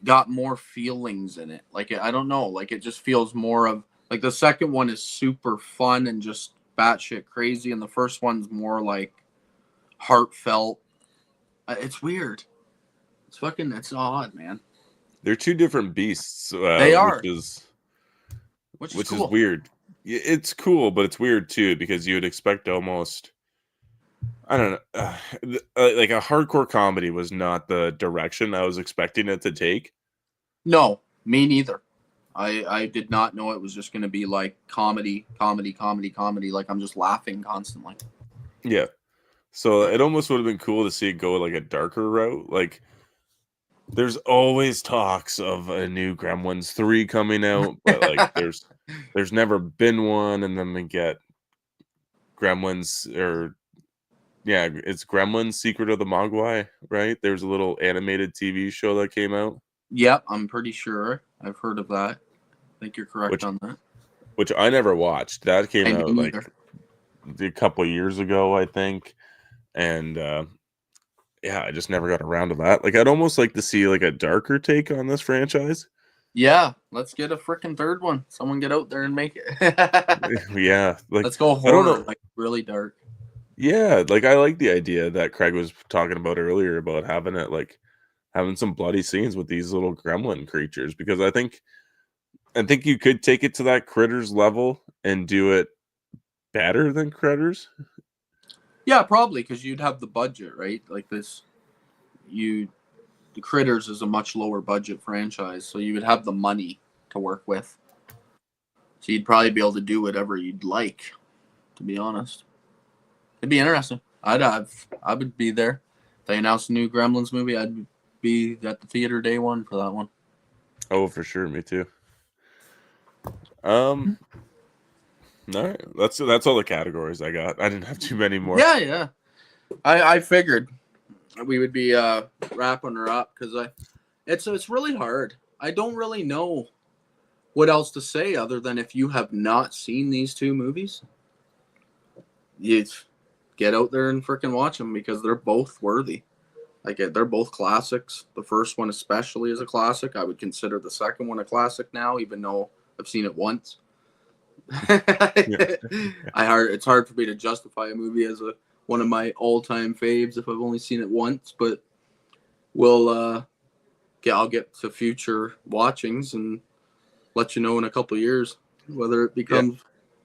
got more feelings in it. Like I don't know, like it just feels more of like the second one is super fun and just batshit crazy, and the first one's more like heartfelt. It's weird. It's odd, man. They're two different beasts, They which are, is which is which is cool. weird. It's cool, but it's weird too because you would expect almost, I don't know, like a hardcore comedy was not the direction I was expecting it to take. No, me neither. I did not know it was just going to be like comedy, comedy, comedy, comedy. Like I'm just laughing constantly. Yeah, so it almost would have been cool to see it go like a darker route. Like there's always talks of a new Gremlins 3 coming out, but like there's never been one, and then we get Gremlins, or yeah, it's Gremlins Secret of the Mogwai, right? There's a little animated TV show that came out, Yep, I'm pretty sure I've heard of that. I think you're correct which on that. which I never watched. That came I me out like neither. a couple years ago, I think. And yeah, I just never got around to that. Like I'd almost like to see like a darker take on this franchise. Yeah, let's get a freaking third one. Someone get out there and make it. Yeah, like Let's go I don't horror, know. like really dark. Yeah, like I like the idea that Craig was talking about earlier about having it like having some bloody scenes with these little gremlin creatures, because I think you could take it to that Critters level and do it better than Critters. Yeah, probably because you'd have the budget, right? Like this, you the Critters is a much lower budget franchise, so you would have the money to work with. So you'd probably be able to do whatever you'd like. To be honest, it'd be interesting. I would be there. If they announced a new Gremlins movie, I'd be at the theater day one for that one. Oh, for sure, me too. Um, all right, that's all the categories I got. I didn't have too many more. Yeah, yeah. I figured we would be wrapping her up because it's really hard. I don't really know what else to say other than if you have not seen these two movies, you get out there and freaking watch them because they're both worthy. Like they're both classics. The first one especially is a classic. I would consider the second one a classic now, even though I've seen it once. Yeah, It's hard for me to justify a movie as one of my all-time faves if I've only seen it once, but we'll I'll get to future watchings and let you know in a couple of years whether it yeah. becomes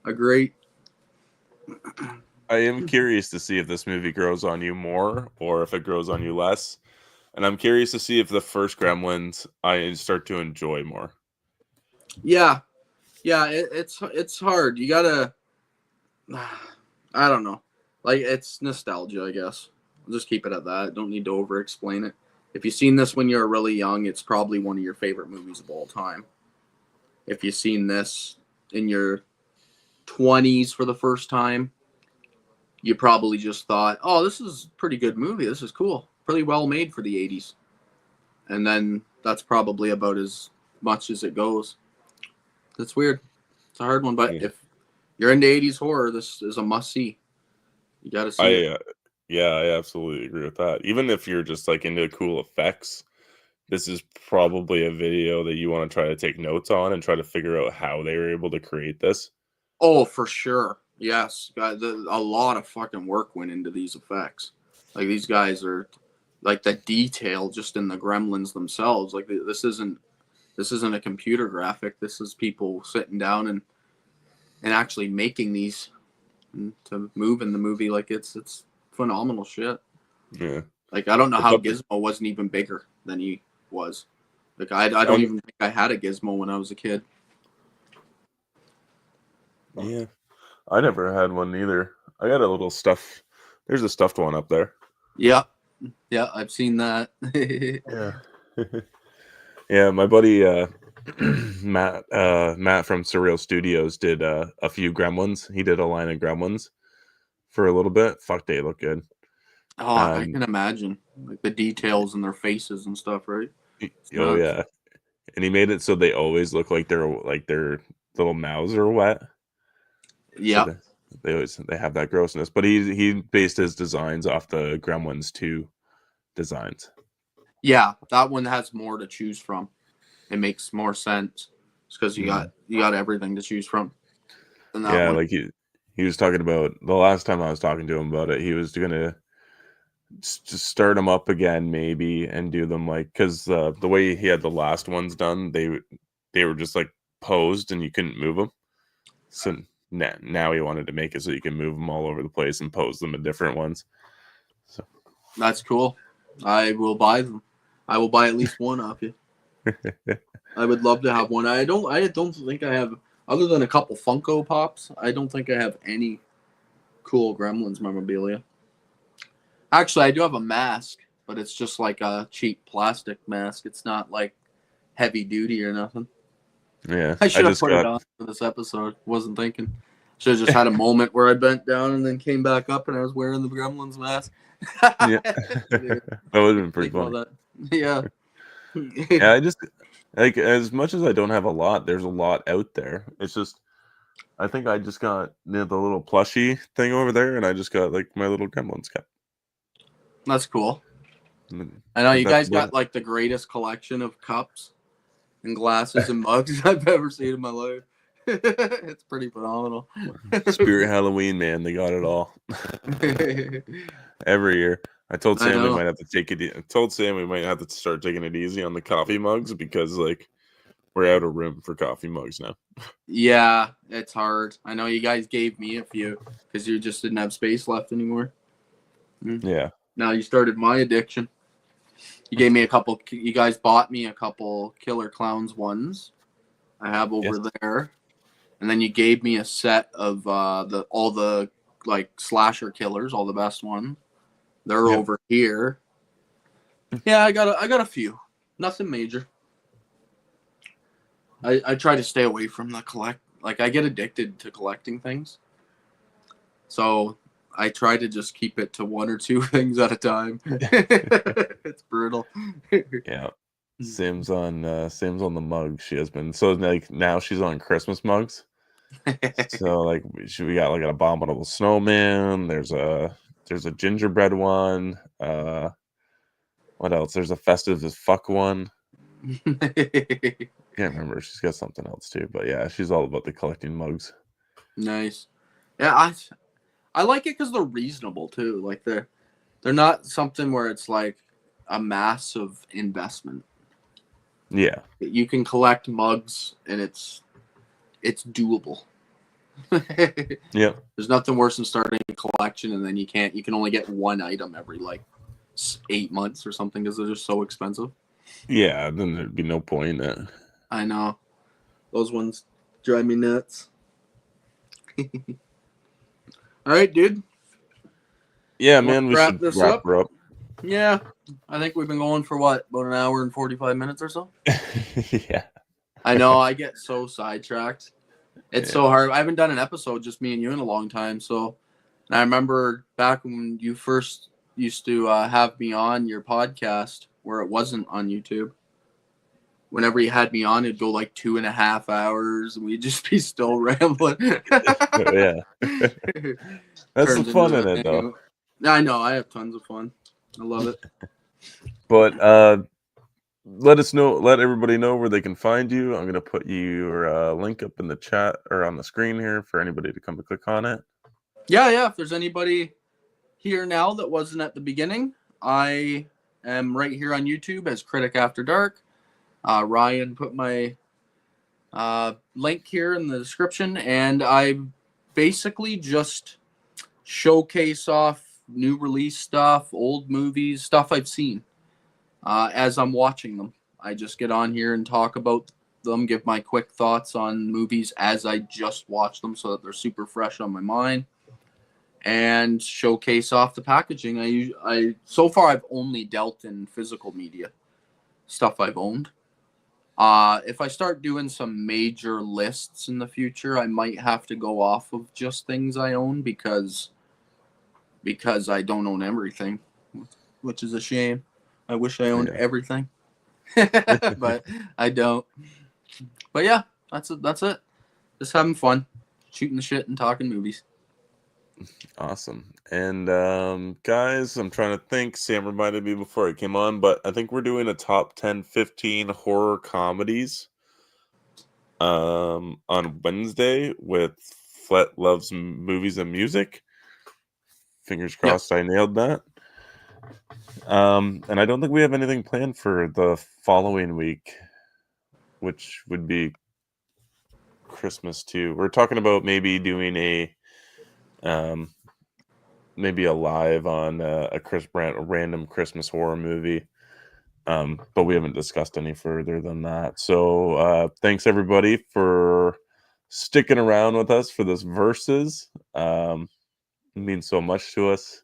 a great. I am curious to see if this movie grows on you more or if it grows on you less. And I'm curious to see if the first Gremlins I start to enjoy more. Yeah, yeah, it's hard. You gotta. I don't know. Like it's nostalgia, I guess. I'll just keep it at that. Don't need to over explain it. If you've seen this when you were really young, it's probably one of your favorite movies of all time. If you've seen this in your 20s for the first time, you probably just thought, "Oh, this is a pretty good movie. This is cool. Pretty well made for the 80s." And then that's probably about as much as it goes. That's weird. It's a hard one, but Yeah. if you're into 80s horror, this is a must see. You got to see it. I yeah, I absolutely agree with that. Even if you're just like into cool effects, this is probably a video that you want to try to take notes on and try to figure out how they were able to create this. Oh, for sure. Yes, guys, a lot of fucking work went into these effects. Like these guys are, like the detail just in the Gremlins themselves. Like this isn't a computer graphic. This is people sitting down and actually making these to move in the movie. Like it's phenomenal shit. Yeah. Like I don't know The how couple- Gizmo wasn't even bigger than he was. Like I don't even think I had a Gizmo when I was a kid. Yeah. I never had one either. I got a little stuff. There's a stuffed one up there. Yeah, yeah, I've seen that. Yeah. Yeah, my buddy Matt from Surreal Studios did a few Gremlins. He did a line of Gremlins for a little bit. Fuck, they look good. Oh, I can imagine like the details in their faces and stuff, right? Oh yeah, and he made it so they always look like their little mouths are wet. Yeah, So they have that grossness. But he based his designs off the Gremlins 2 designs. yeah, that one has more to choose from. It makes more sense because you got everything to choose from. In that Yeah, one. like he was talking about the last time I was talking to him about it. He was gonna just start them up again maybe and do them like because the way he had the last ones done, they were just like posed and you couldn't move them. So now he wanted to make it so you can move them all over the place and pose them in different ones. So That's cool. I will buy them. I will buy at least one off you. I would love to have one. I don't think I have, other than a couple Funko Pops. I don't think I have any cool Gremlins memorabilia. Actually, I do have a mask, but it's just like a cheap plastic mask. It's not like heavy duty or nothing. yeah, I should have just put got it on for this episode. Wasn't thinking. Should have just had a moment where I bent down and then came back up and I was wearing the Gremlins mask. yeah. That would have been pretty Think funny. about that. Yeah. Yeah, I just like as much as I don't have a lot, there's a lot out there. It's just I think I just got the little plushie thing over there, and I just got like my little Gremlins cap. That's cool. And I know you that's guys got like the greatest collection of cups and glasses and mugs I've ever seen in my life. It's pretty phenomenal. Spirit Halloween, man. They got it all every year. I told Sam we might have to take it. I told Sam we might have to start taking it easy on the coffee mugs because like we're out of room for coffee mugs now. Yeah, it's hard. I know you guys gave me a few because you just didn't have space left anymore. Yeah. Now you started my addiction. You gave me a couple. You guys bought me a couple Killer Clowns ones. I have over there, and then you gave me a set of all the like slasher killers, all the best ones. They're over here. Yeah, I got a few. Nothing major. I try to stay away from the collect. Like I get addicted to collecting things, so I try to just keep it to one or two things at a time. It's brutal. Yeah. Sam's on the mug. She has been so like now she's on Christmas mugs. So like we got like an abominable snowman. There's a gingerbread one. What else? There's a festive as fuck one. Can't remember. She's got something else too. But yeah, she's all about the collecting mugs. Nice. Yeah, I like it because they're reasonable too. Like they're not something where it's like a massive investment. Yeah. You can collect mugs and it's doable. Yeah. There's nothing worse than starting a collection and then you can only get one item every like 8 months or something because they're just so expensive. Yeah, then there'd be no point in it. I know. Those ones drive me nuts. All right, dude. Yeah, man, we should wrap her up. Yeah. I think we've been going for what? About an hour and 45 minutes or so? Yeah. I know. I get so sidetracked. It's so hard. I haven't done an episode, just me and you, in a long time. So, and I remember back when you first used to have me on your podcast where it wasn't on YouTube. Whenever you had me on, it'd go like 2.5 hours and we'd just be still rambling. Yeah. That's the fun in it, though. I know. I have tons of fun. I love it. But let us know. Let everybody know where they can find you. I'm gonna put your link up in the chat or on the screen here for anybody to come and click on it. Yeah. If there's anybody here now that wasn't at the beginning, I am right here on YouTube as Critic After Dark. Ryan put my link here in the description, and I basically just showcase off new release stuff, old movies, stuff I've seen as I'm watching them. I just get on here and talk about them, give my quick thoughts on movies as I just watch them so that they're super fresh on my mind, and showcase off the packaging. I so far I've only dealt in physical media, stuff I've owned. If I start doing some major lists in the future, I might have to go off of just things I own because I don't own everything, which is a shame. I wish I owned Yeah. everything, but I don't. But yeah, that's it. That's it. Just having fun, shooting the shit and talking movies. Awesome. And guys, I'm trying to think. Sam reminded me before I came on, but I think we're doing a top 10, 15 horror comedies on Wednesday with Flet Loves Movies and Music. Fingers Yep. crossed I nailed that. And I don't think we have anything planned for the following week, which would be Christmas too. We're talking about maybe doing a maybe a live on a random Christmas horror movie. But we haven't discussed any further than that. So thanks everybody for sticking around with us for this versus. It means so much to us.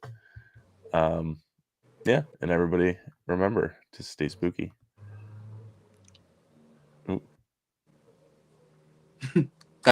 Yeah, and everybody remember to stay spooky. Ooh.